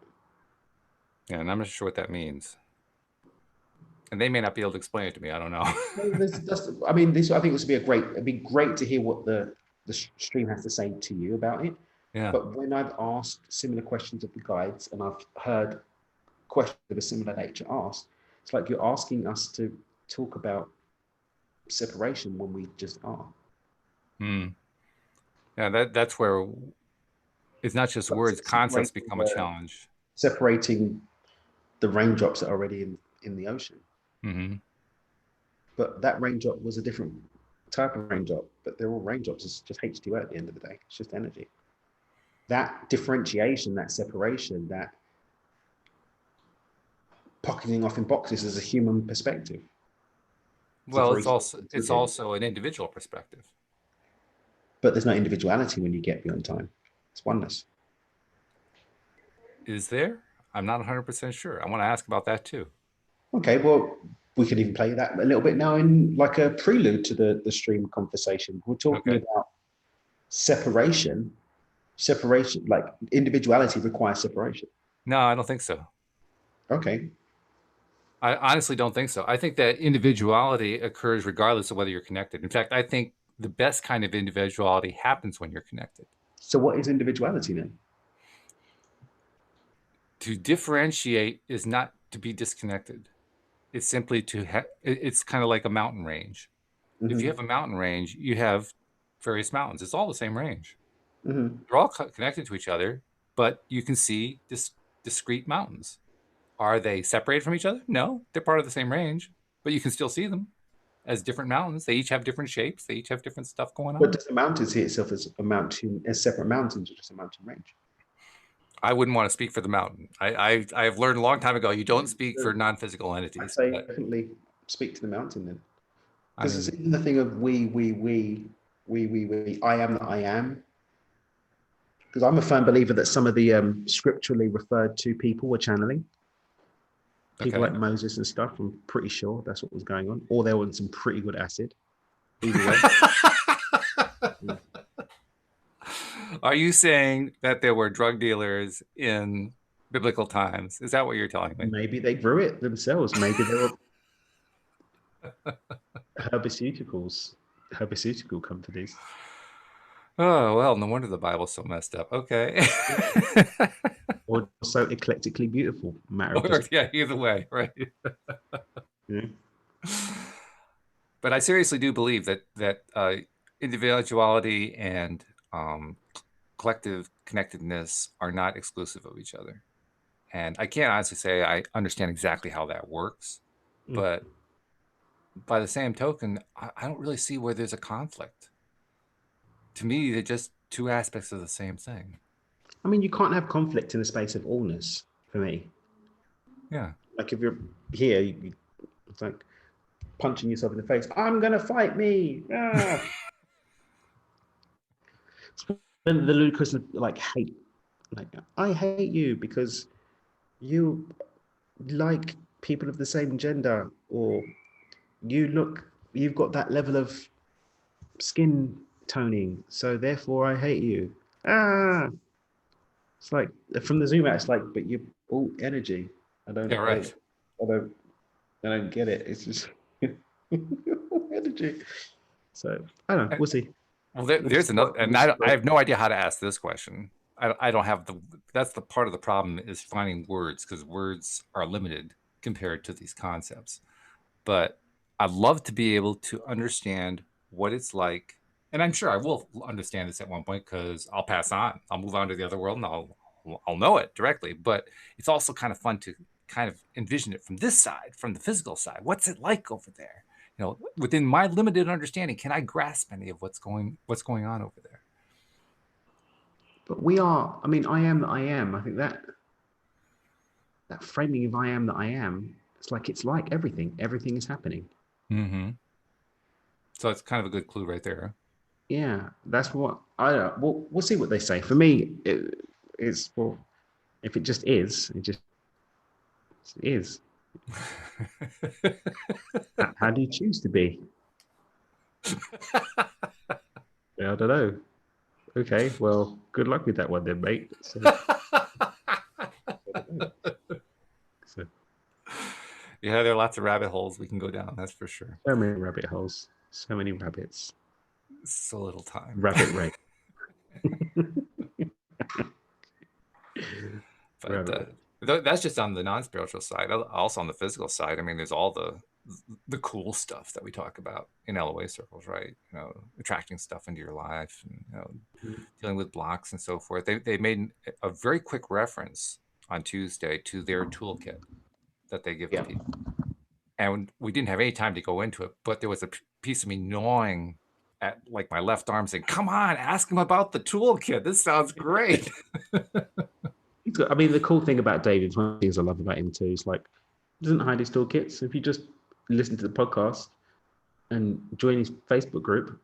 Yeah, and I'm not sure what that means. And they may not be able to explain it to me. I don't know. I mean, I think this would be it'd be great to hear what the stream has to say to you about it. Yeah. But when I've asked similar questions of the guides and I've heard questions of a similar nature asked, it's like you're asking us to talk about separation when we just are. Yeah, that's where it's not just words, concepts become a challenge. Separating the raindrops that are already in the ocean. But that raindrop was a different type of raindrop, but they're all raindrops. It's just H2O at the end of the day. It's just energy. That differentiation, that separation, that pocketing off in boxes is a human perspective. Well, it's also an individual perspective. But there's no individuality when you get beyond time. It's oneness. Is there? I'm not 100% sure. I want to ask about that too. Okay, well, we can even play that a little bit now in like a prelude to the stream conversation. We're talking about separation, like individuality requires separation. No, I don't think so. Okay. I honestly don't think so. I think that individuality occurs regardless of whether you're connected. In fact, I think the best kind of individuality happens when you're connected. So what is individuality then? To differentiate is not to be disconnected. It's simply it's kind of like a mountain range. If you have a mountain range, you have various mountains. It's all the same range. They're all connected to each other, but you can see discrete mountains. Are they separated from each other? No, they're part of the same range, but you can still see them as different mountains. They each have different shapes. They each have different stuff going on. But does the mountain see itself as a mountain, as separate mountains, or just a mountain range? I wouldn't want to speak for the mountain. I've learned a long time ago you don't speak for non-physical entities. I say definitely speak to the mountain then. Because it's even the thing of we, I am that I am. Because I'm a firm believer that some of the scripturally referred to people were channeling. People like Moses and stuff, I'm pretty sure that's what was going on. Or they were on some pretty good acid. Either way. Yeah. Are you saying that there were drug dealers in biblical times? Is that what you're telling me? Maybe they grew it themselves. Maybe they were herbaceutical companies. Oh, well, no wonder the Bible's so messed up. Okay. Or so eclectically beautiful. Yeah, either way, right? Yeah. But I seriously do believe that individuality and collective connectedness are not exclusive of each other. And I can't honestly say I understand exactly how that works, but by the same token, I don't really see where there's a conflict. To me, they're just two aspects of the same thing. I mean, you can't have conflict in the space of allness, for me. Yeah. Like if you're here, it's like punching yourself in the face. I'm going to fight me. Ah. The ludicrous, like hate. Like, I hate you because you like people of the same gender, or you've got that level of skin toning. So therefore, I hate you. Ah, it's like from the zoom out. It's like, but you're all energy. I don't, Yeah, I don't, right. I don't, I don't get it. It's just energy. So I don't know. We'll see. Well, We'll there's just another, we'll and just I have no idea how to ask this question. I don't have the, that's the part of the problem is finding words because words are limited compared to these concepts. But I'd love to be able to understand what it's like. And I'm sure I will understand this at one point because I'll pass on. I'll move on to the other world and I'll know it directly. But it's also kind of fun to kind of envision it from this side, from the physical side. What's it like over there? You know, within my limited understanding, can I grasp any of what's going on over there? But we are. I mean, I am that I am. I think that framing of I am that I am. It's like everything. Everything is happening. Mm-hmm. So it's kind of a good clue right there. Yeah, that's what I don't. We'll see what they say. For me, it's well, if it just is, it just is. How do you choose to be? Yeah, I don't know. Okay, well, good luck with that one then, mate. So, so, Yeah, there are lots of rabbit holes we can go down. That's for sure. so many rabbit holes, so many rabbits. So little time. Rabbit race. But Rabbit. that's just on the non-spiritual side. Also on the physical side, I mean, there's all the cool stuff that we talk about in LOA circles, right? You know, attracting stuff into your life, and you know, dealing with blocks and so forth. They made a very quick reference on Tuesday to their toolkit that they give to Yeah. people, and we didn't have any time to go into it, but there was a piece of me gnawing at like my left arm saying, come on, ask him about the toolkit. This sounds great. I mean, the cool thing about David, one of the things I love about him too, is like, he doesn't hide his toolkits. If you just listen to the podcast and join his Facebook group,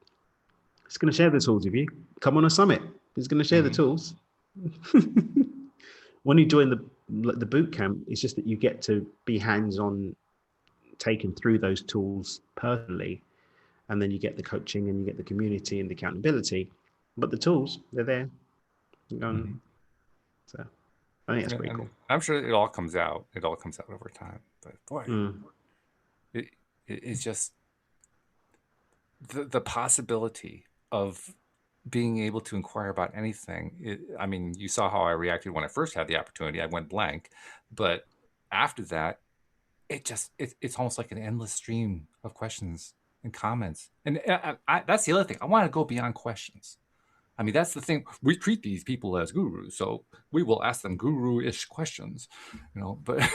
he's going to share the tools with you. Come on a summit. He's going to share the tools. When you join the boot camp, it's just that you get to be hands-on, taken through those tools personally, and then you get the coaching and you get the community and the accountability. But the tools, they're there. So I think that's pretty cool. I'm sure it all comes out. It all comes out over time. But boy, it's just the possibility of being able to inquire about anything. I mean, you saw how I reacted when I first had the opportunity. I went blank, but after that, it's almost like an endless stream of questions and comments. And that's the other thing. I want to go beyond questions. I mean, that's the thing. We treat these people as gurus, so we will ask them guru-ish questions, you know. But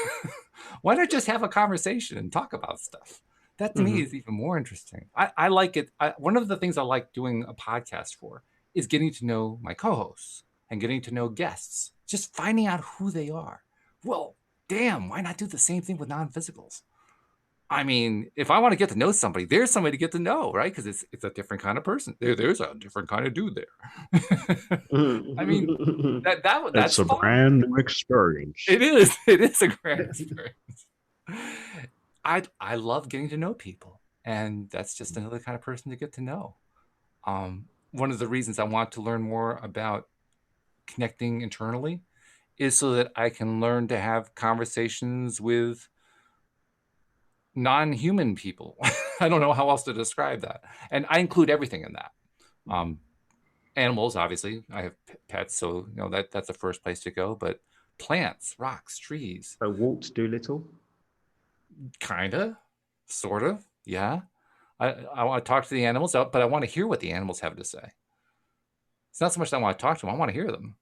why not just have a conversation and talk about stuff? That to me is even more interesting. I like it. One of the things I like doing a podcast for is getting to know my co-hosts and getting to know guests, just finding out who they are. Well, damn, why not do the same thing with non-physicals? I mean, if I want to get to know somebody, there's somebody to get to know, right? Because it's a different kind of person. There's a different kind of dude there. I mean, that's a fun. brand new experience. It is. It is a grand experience. I love getting to know people, and that's just another kind of person to get to know. One of the reasons I want to learn more about connecting internally is so that I can learn to have conversations with non-human people. I don't know how else to describe that. And I include everything in that. Animals, obviously. I have pets, so you know that's the first place to go. But plants, rocks, trees. So Walt Doolittle? Kinda, sort of, yeah. I want to talk to the animals, but I want to hear what the animals have to say. It's not so much that I want to talk to them. I want to hear them.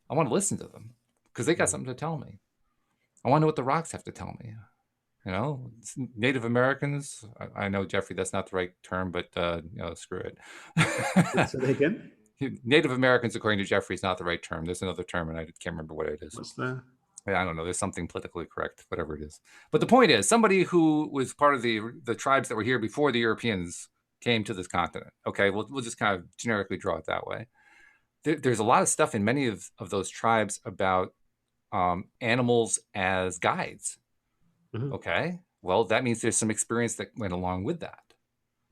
I want to listen to them because they got something to tell me. I want to know what the rocks have to tell me. You know, Native Americans. I know, Jeffrey, that's not the right term, but you know, screw it. Say that again? Native Americans, according to Jeffrey, is not the right term. There's another term, and I can't remember what it is. What's that? I don't know. There's something politically correct, whatever it is. But the point is, somebody who was part of the tribes that were here before the Europeans came to this continent. Okay, we'll just kind of generically draw it that way. There's a lot of stuff in many of those tribes about animals as guides. Okay, well, that means there's some experience that went along with that.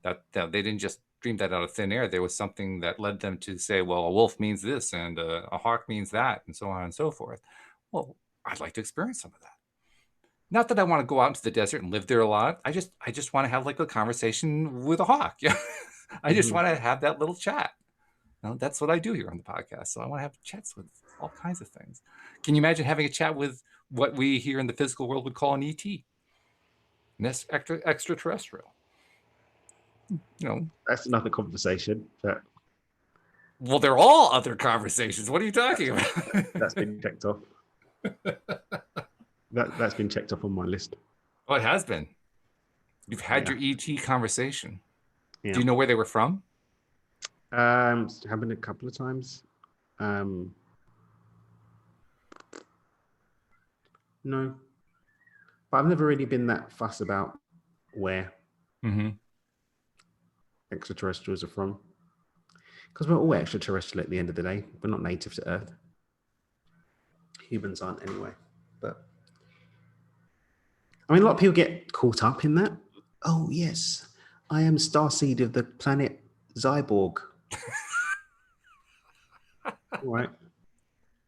That they didn't just dreamed that out of thin air. There was something that led them to say, well, a wolf means this and a hawk means that, and so on and so forth. Well, I'd like to experience some of that. Not that I want to go out into the desert and live there a lot. I just want to have like a conversation with a hawk. Yeah. I just want to have that little chat. That's what I do here on the podcast. So I want to have chats with all kinds of things. Can you imagine having a chat with what we here in the physical world would call an ET? An extraterrestrial. That's another conversation. But well, they're all other conversations. What are you talking about? That's been checked off. That's been checked off on my list. Oh, it has been. You've had your ET conversation. Yeah. Do you know where they were from? It's happened a couple of times. No, but I've never really been that fussed about where extraterrestrials are from, because we're all extraterrestrial at the end of the day. We're not native to Earth. Humans aren't anyway. But I mean, a lot of people get caught up in that. Oh yes, I am starseed of the planet Zyborg. All right,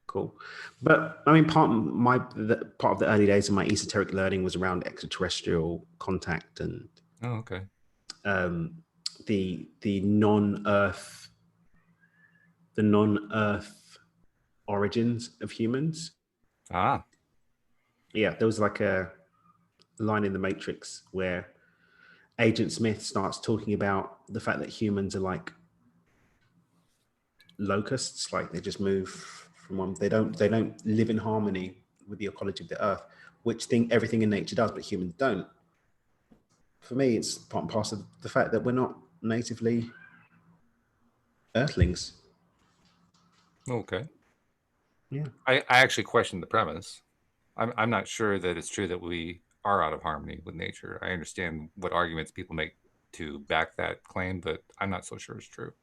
cool. But I mean, part of the early days of my esoteric learning was around extraterrestrial contact and the non-Earth origins of humans. Yeah, there was like a line in the Matrix where Agent Smith starts talking about the fact that humans are like locusts, like they just move from one. They don't live in harmony with the ecology of the Earth, which everything in nature does, but humans don't. For me, it's part and parcel of the fact that we're not natively Earthlings. Okay. Yeah. I actually question the premise. I'm not sure that it's true that we are out of harmony with nature. I understand what arguments people make to back that claim, but I'm not so sure it's true.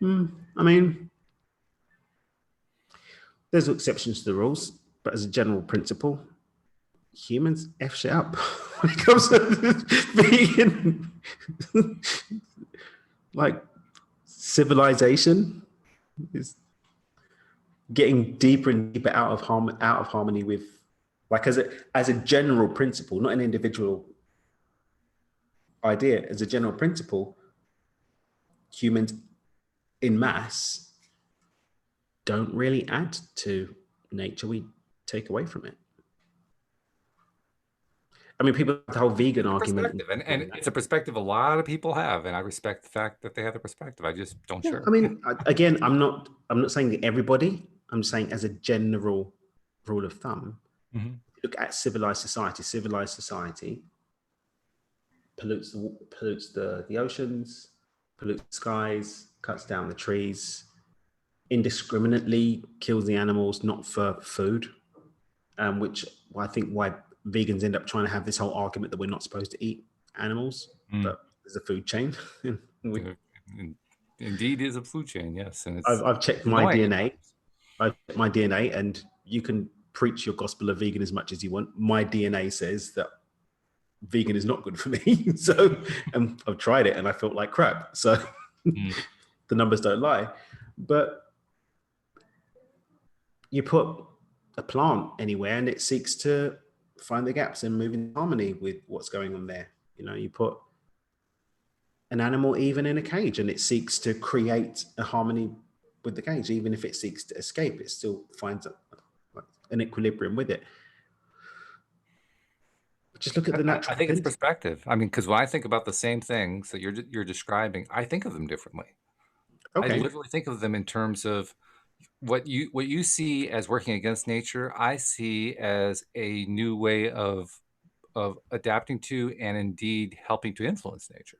I mean, there's exceptions to the rules, but as a general principle, humans F shit up when it comes to being like civilization is getting deeper and deeper out of harmony with, like, as a general principle, not an individual idea. As a general principle, humans in mass don't really add to nature. We take away from it. I mean, people have the whole vegan argument. And it's a perspective a lot of people have, and I respect the fact that they have the perspective. I just don't share. I mean, again, I'm not saying that everybody. I'm saying as a general rule of thumb, look at civilized society pollutes the oceans, pollutes the skies, cuts down the trees, indiscriminately kills the animals, not for food, which I think why vegans end up trying to have this whole argument that we're not supposed to eat animals, but there's a food chain. Indeed is a food chain, yes. And I've checked my DNA. I've checked my DNA, and you can preach your gospel of vegan as much as you want. My DNA says that vegan is not good for me. So I've tried it and I felt like crap. So the numbers don't lie. But you put a plant anywhere and it seeks to find the gaps and move in harmony with what's going on there. You know, you put an animal even in a cage and it seeks to create a harmony with the cage. Even if it seeks to escape, it still finds an equilibrium with it. But just look at the natural. I think it's perspective. I mean, because when I think about the same things that you're describing, I think of them differently. I literally think of them in terms of what you see as working against nature. I see as a new way of adapting to and indeed helping to influence nature.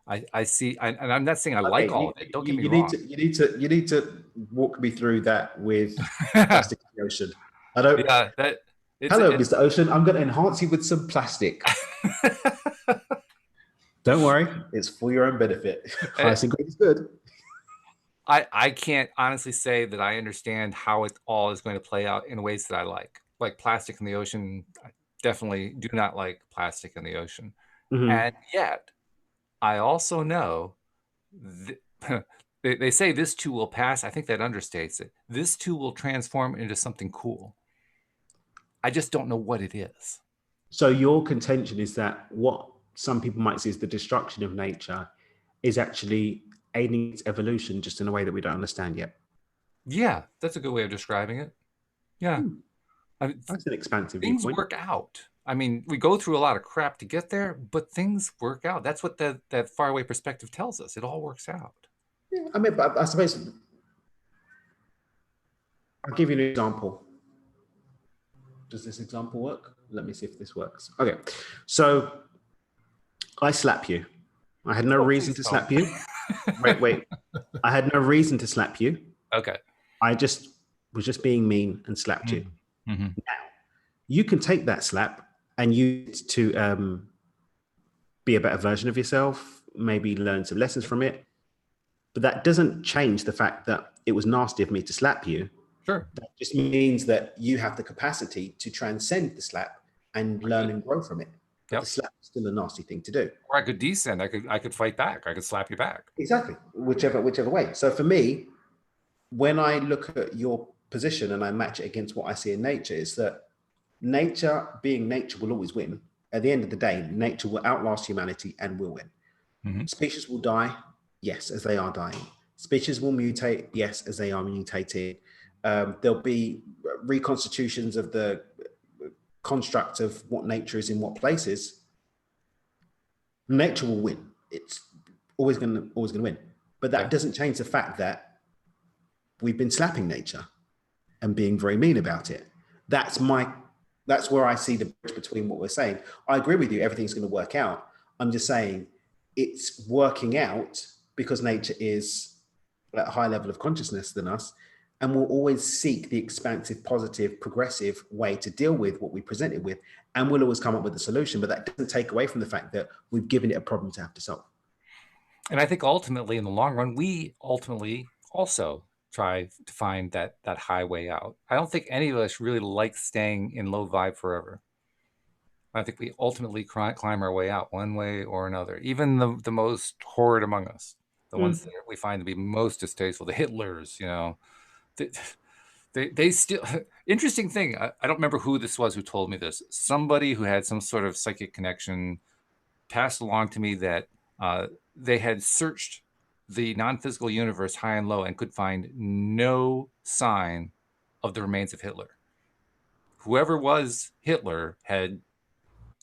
I see, and I'm not saying I like all of it. Don't get me wrong. You need to walk me through that with plastic in the ocean. I don't. Yeah, hello, Mr. Ocean. I'm going to enhance you with some plastic. Don't worry, it's for your own benefit. Pricing is good. I can't honestly say that I understand how it all is going to play out in ways that I like. Like plastic in the ocean, I definitely do not like plastic in the ocean. And yet, I also know they say this too will pass. I think that understates it. This too will transform into something cool. I just don't know what it is. So your contention is that what some people might see as the destruction of nature is actually aiding its evolution just in a way that we don't understand yet. Yeah, that's a good way of describing it. Yeah. I mean, That's an expansive things viewpoint. work out. I mean, we go through a lot of crap to get there, but things work out. That's what that faraway perspective tells us. It all works out. Yeah, I mean, but I suppose I'll give you an example. Does this example work? Let me see if this works. Okay. So I slap you. I had no reason to slap you. Wait. I had no reason to slap you. Okay. I just was just being mean and slapped you. Mm-hmm. Now, you can take that slap and use it to be a better version of yourself, maybe learn some lessons from it. But that doesn't change the fact that it was nasty of me to slap you. Sure. That just means that you have the capacity to transcend the slap and learn and grow from it. But the slap is still a nasty thing to do. Or I could descend. I could fight back. I could slap you back. Exactly. Whichever way. So for me, when I look at your position and I match it against what I see in nature, is that nature, being nature, will always win. At the end of the day, nature will outlast humanity and will win. Mm-hmm. Species will die, yes, as they are dying. Species will mutate, yes, as they are mutating. There'll be reconstitutions of the construct of what nature is in what places. Nature will win. It's always going to win. But that doesn't change the fact that we've been slapping nature and being very mean about it. That's where I see the bridge between what we're saying. I agree with you. Everything's going to work out. I'm just saying it's working out because nature is at a higher level of consciousness than us, and will always seek the expansive, positive, progressive way to deal with what we present it with, and we'll always come up with a solution. But that doesn't take away from the fact that we've given it a problem to have to solve. And I think ultimately, in the long run, we ultimately also try to find that high way out. I don't think any of us really like staying in low vibe forever. I think we ultimately climb our way out one way or another. Even the most horrid among us, the ones that we find to be most distasteful, the Hitlers, you know, they still. Interesting thing. I don't remember who this was who told me this. Somebody who had some sort of psychic connection passed along to me that they had searched the non-physical universe high and low and could find no sign of the remains of Hitler. Whoever was Hitler had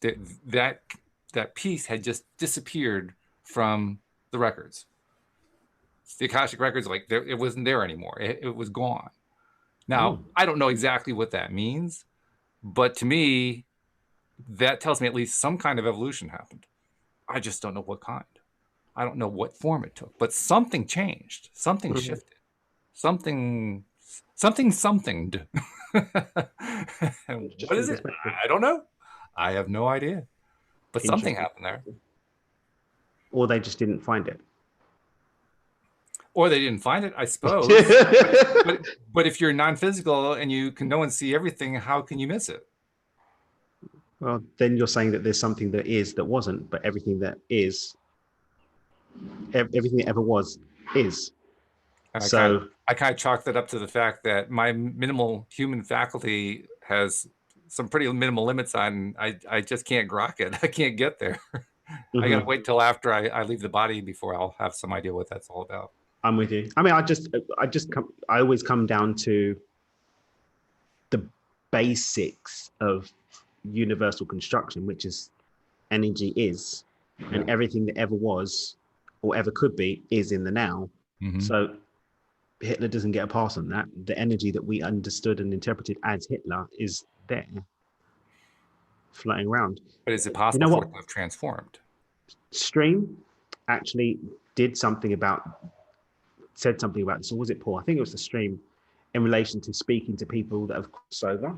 that piece had just disappeared from the records. The Akashic records, like it wasn't there anymore. It was gone. Now, I don't know exactly what that means, but to me, that tells me at least some kind of evolution happened. I just don't know what kind. I don't know what form it took, but something changed. Something shifted. Somethinged. What is it? I don't know. I have no idea. But something happened there. Or they just didn't find it. Or they didn't find it, I suppose. but if you're non-physical and no one see everything, how can you miss it? Well, then you're saying that there's something that is that wasn't, but everything that is, everything that ever was, is. So I kind of chalk that up to the fact that my minimal human faculty has some pretty minimal limits on. I just can't grok it. I can't get there. I gotta wait till after I leave the body before I'll have some idea what that's all about. I'm with you. I mean, I always come down to the basics of universal construction, which is energy is, and everything that ever was or ever could be is in the now. So Hitler doesn't get a pass on that. The energy that we understood and interpreted as Hitler is there, floating around. But is it possible for it to have transformed? Stream actually said something about this, or was it Paul? I think it was the Stream, in relation to speaking to people that have crossed over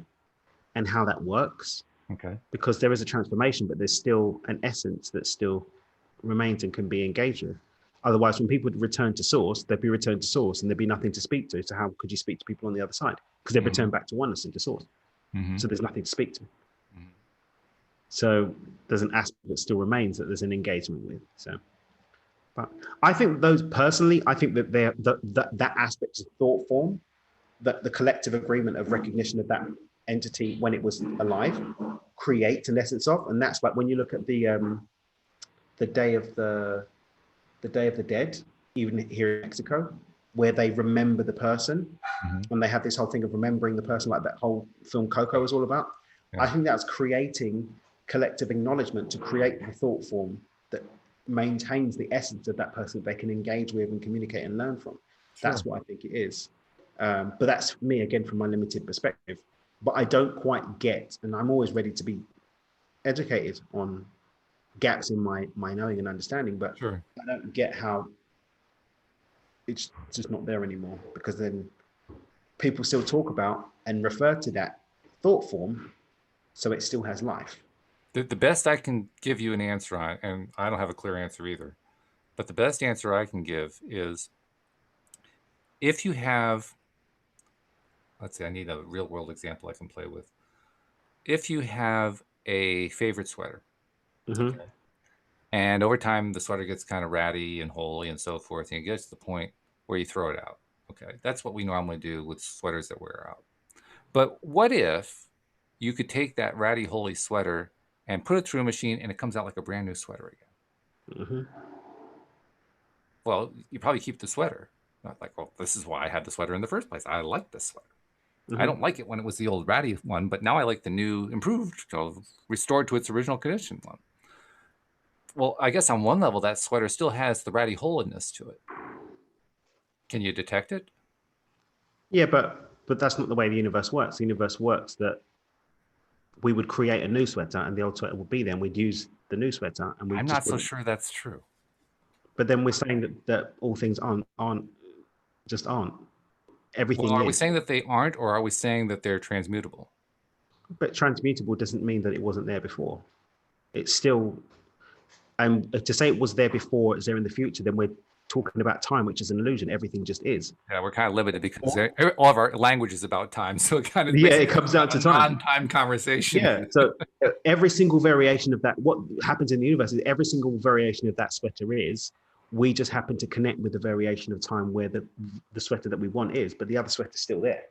and how that works. Okay. Because there is a transformation, but there's still an essence that still remains and can be engaged with. Otherwise, when people would return to source, they'd be returned to source and there'd be nothing to speak to. So how could you speak to people on the other side? Because they've returned back to oneness and to source. So there's nothing to speak to. So there's an aspect that still remains that there's an engagement with. So But I think I think that that aspect of thought form, that the collective agreement of recognition of that entity when it was alive, creates an essence of, and that's like when you look at the Day of the Dead, even here in Mexico, where they remember the person, and they have this whole thing of remembering the person, like that whole film Coco is all about. I think that's creating collective acknowledgement to create the thought form that maintains the essence of that person that they can engage with and communicate and learn from. Sure. That's what I think it is. But that's me, again, from my limited perspective. But I don't quite get, and I'm always ready to be educated on gaps in my knowing and understanding, but Sure. I don't get how it's just not there anymore, because then people still talk about and refer to that thought form, so it still has life. The best I can give you an answer on, and I don't have a clear answer either, but the best answer I can give is, if you have, let's see, I need a real world example I can play with. If you have a favorite sweater, okay, and over time the sweater gets kind of ratty and holey and so forth, and it gets to the point where you throw it out. Okay, that's what we normally do with sweaters that wear out. But what if you could take that ratty, holey sweater and put it through a machine and it comes out like a brand new sweater again? Well, you probably keep the sweater. Not like, well, this is why I had the sweater in the first place. I like this sweater. I don't like it when it was the old ratty one, but now I like the new, improved, restored to its original condition one. Well, I guess on one level, that sweater still has the ratty holiness to it. Can you detect it? Yeah, but that's not the way the universe works. The universe works that we would create a new sweater and the old sweater would be there, and we'd use the new sweater. And I'm not so sure that's true. But then we're saying that all things aren't everything. Well, are we saying that they aren't, or are we saying that they're transmutable? But transmutable doesn't mean that it wasn't there before. It's still, and to say it was there before, it's there in the future, then we're talking about time, which is an illusion. Everything just is. Yeah, we're kind of limited because all of our language is about time, so it kind of it comes down to time. Non-time conversation. Yeah. So every single variation of that, what happens in the universe is every single variation of that sweater is. We just happen to connect with the variation of time where the sweater that we want is, but the other sweater is still there.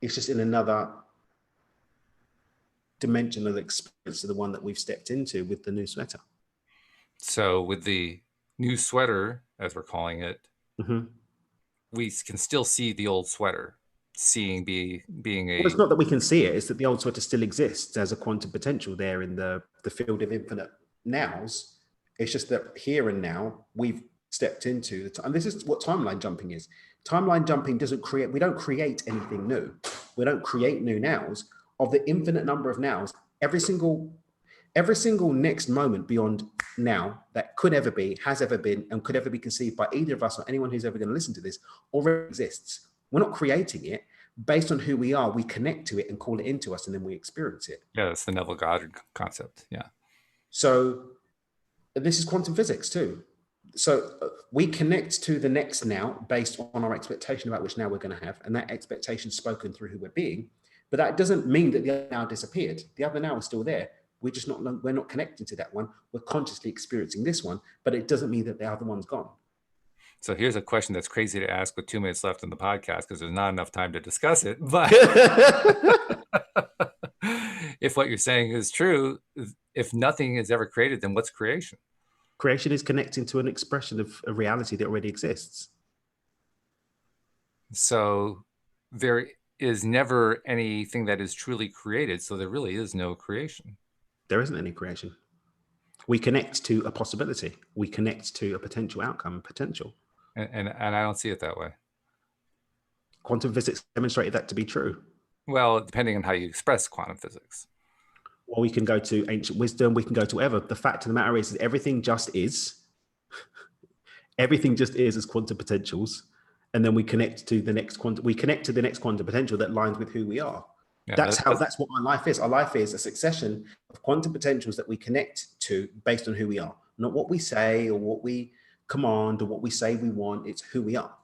It's just in another dimensional experience to the one that we've stepped into with the new sweater. So with the new sweater, as we're calling it, we can still see the old sweater, being a... Well, it's not that we can see it, it's that the old sweater still exists as a quantum potential there in the field of infinite nows. It's just that here and now we've stepped into the time. And this is what timeline jumping is. Timeline jumping we don't create anything new. We don't create new nows. Of the infinite number of nows, every single next moment beyond now that could ever be, has ever been, and could ever be conceived by either of us or anyone who's ever going to listen to this already exists. We're not creating it. Based on who we are, we connect to it and call it into us, and then we experience it. Yeah, that's the Neville Goddard concept. Yeah. So this is quantum physics too. So we connect to the next now based on our expectation about which now we're going to have, and that expectation spoken through who we're being. But that doesn't mean that the other now disappeared. The other now is still there. We're not connecting to that one. We're consciously experiencing this one, but it doesn't mean that the other one's gone. So here's a question that's crazy to ask with 2 minutes left in the podcast because there's not enough time to discuss it. But if what you're saying is true, if nothing is ever created, then what's creation? Creation is connecting to an expression of a reality that already exists. So there is never anything that is truly created. So there really is no creation. There isn't any creation. We connect to a possibility. We connect to a potential outcome, potential. And I don't see it that way. Quantum physics demonstrated that to be true. Well, depending on how you express quantum physics. Well, we can go to ancient wisdom. We can go to whatever. The fact of the matter is that everything just is. Everything just is as quantum potentials. And then we connect to the next quantum. We connect to the next quantum potential that lines with who we are. Yeah, that's what our life is. Our life is a succession of quantum potentials that we connect to based on who we are, not what we say or what we command or what we say we want. It's who we are.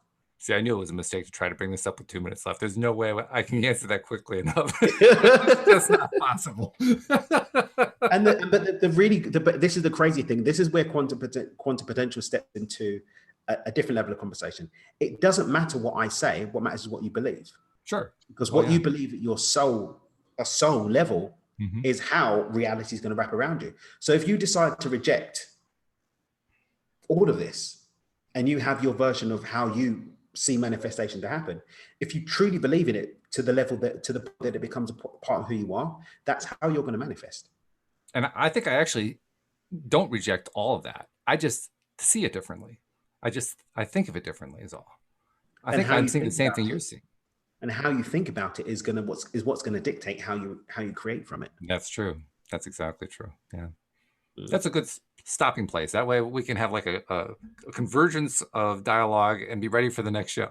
See, I knew it was a mistake to try to bring this up with 2 minutes left. There's no way I can answer that quickly enough. It's just not possible. And but this is the crazy thing. This is where quantum potential steps into a different level of conversation. It doesn't matter what I say. What matters is what you believe. Sure. Because what you believe at your soul level is how reality is going to wrap around you. So if you decide to reject all of this and you have your version of how you see manifestation to happen, if you truly believe in it to the level that it becomes a part of who you are, that's how you're going to manifest. And I think I actually don't reject all of that. I just see it differently. I think of it differently is all. I think I'm seeing the same thing you're seeing. And how you think about it is what's going to dictate how you create from it. That's true. That's exactly true. Yeah. That's a good stopping place. That way we can have like a convergence of dialogue and be ready for the next show.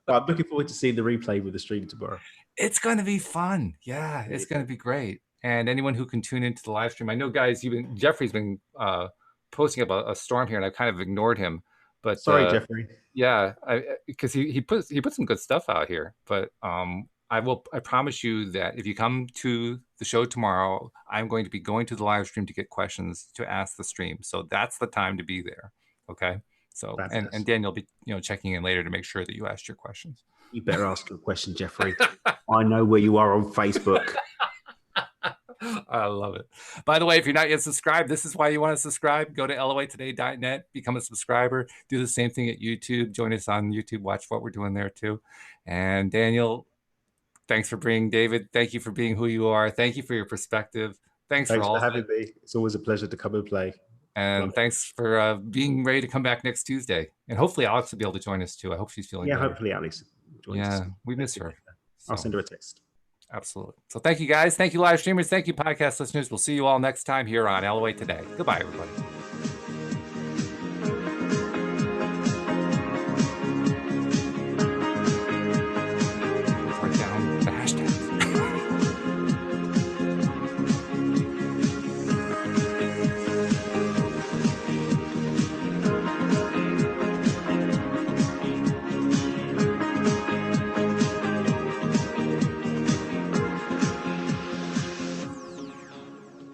I'm looking forward to seeing the replay with the stream tomorrow. It's going to be fun. Yeah, it's going to be great. And anyone who can tune into the live stream, I know, guys, Jeffrey's been posting about a storm here, and I've kind of ignored him. But sorry, Jeffrey. Yeah, because he put some good stuff out here. But I promise you that if you come to the show tomorrow, I'm going to be going to the live stream to get questions to ask the stream. So that's the time to be there. Okay. So and Daniel will be checking in later to make sure that you asked your questions. You better ask your question, Jeffrey. I know where you are on Facebook. I love it. By the way, if you're not yet subscribed, this is why you want to subscribe. Go to loatoday.net, become a subscriber, do the same thing at YouTube. Join us on YouTube, watch what we're doing there too. And Daniel, thanks for bringing David. Thank you for being who you are. Thank you for your perspective. Thanks for having me. It's always a pleasure to come and play. And thanks for being ready to come back next Tuesday. And hopefully Alex will be able to join us too. I hope she's feeling better. Hopefully Alex joins us. We miss her. I'll send her a text. Absolutely. So thank you, guys. Thank you, live streamers. Thank you, podcast listeners. We'll see you all next time here on LOA Today. Goodbye, everybody.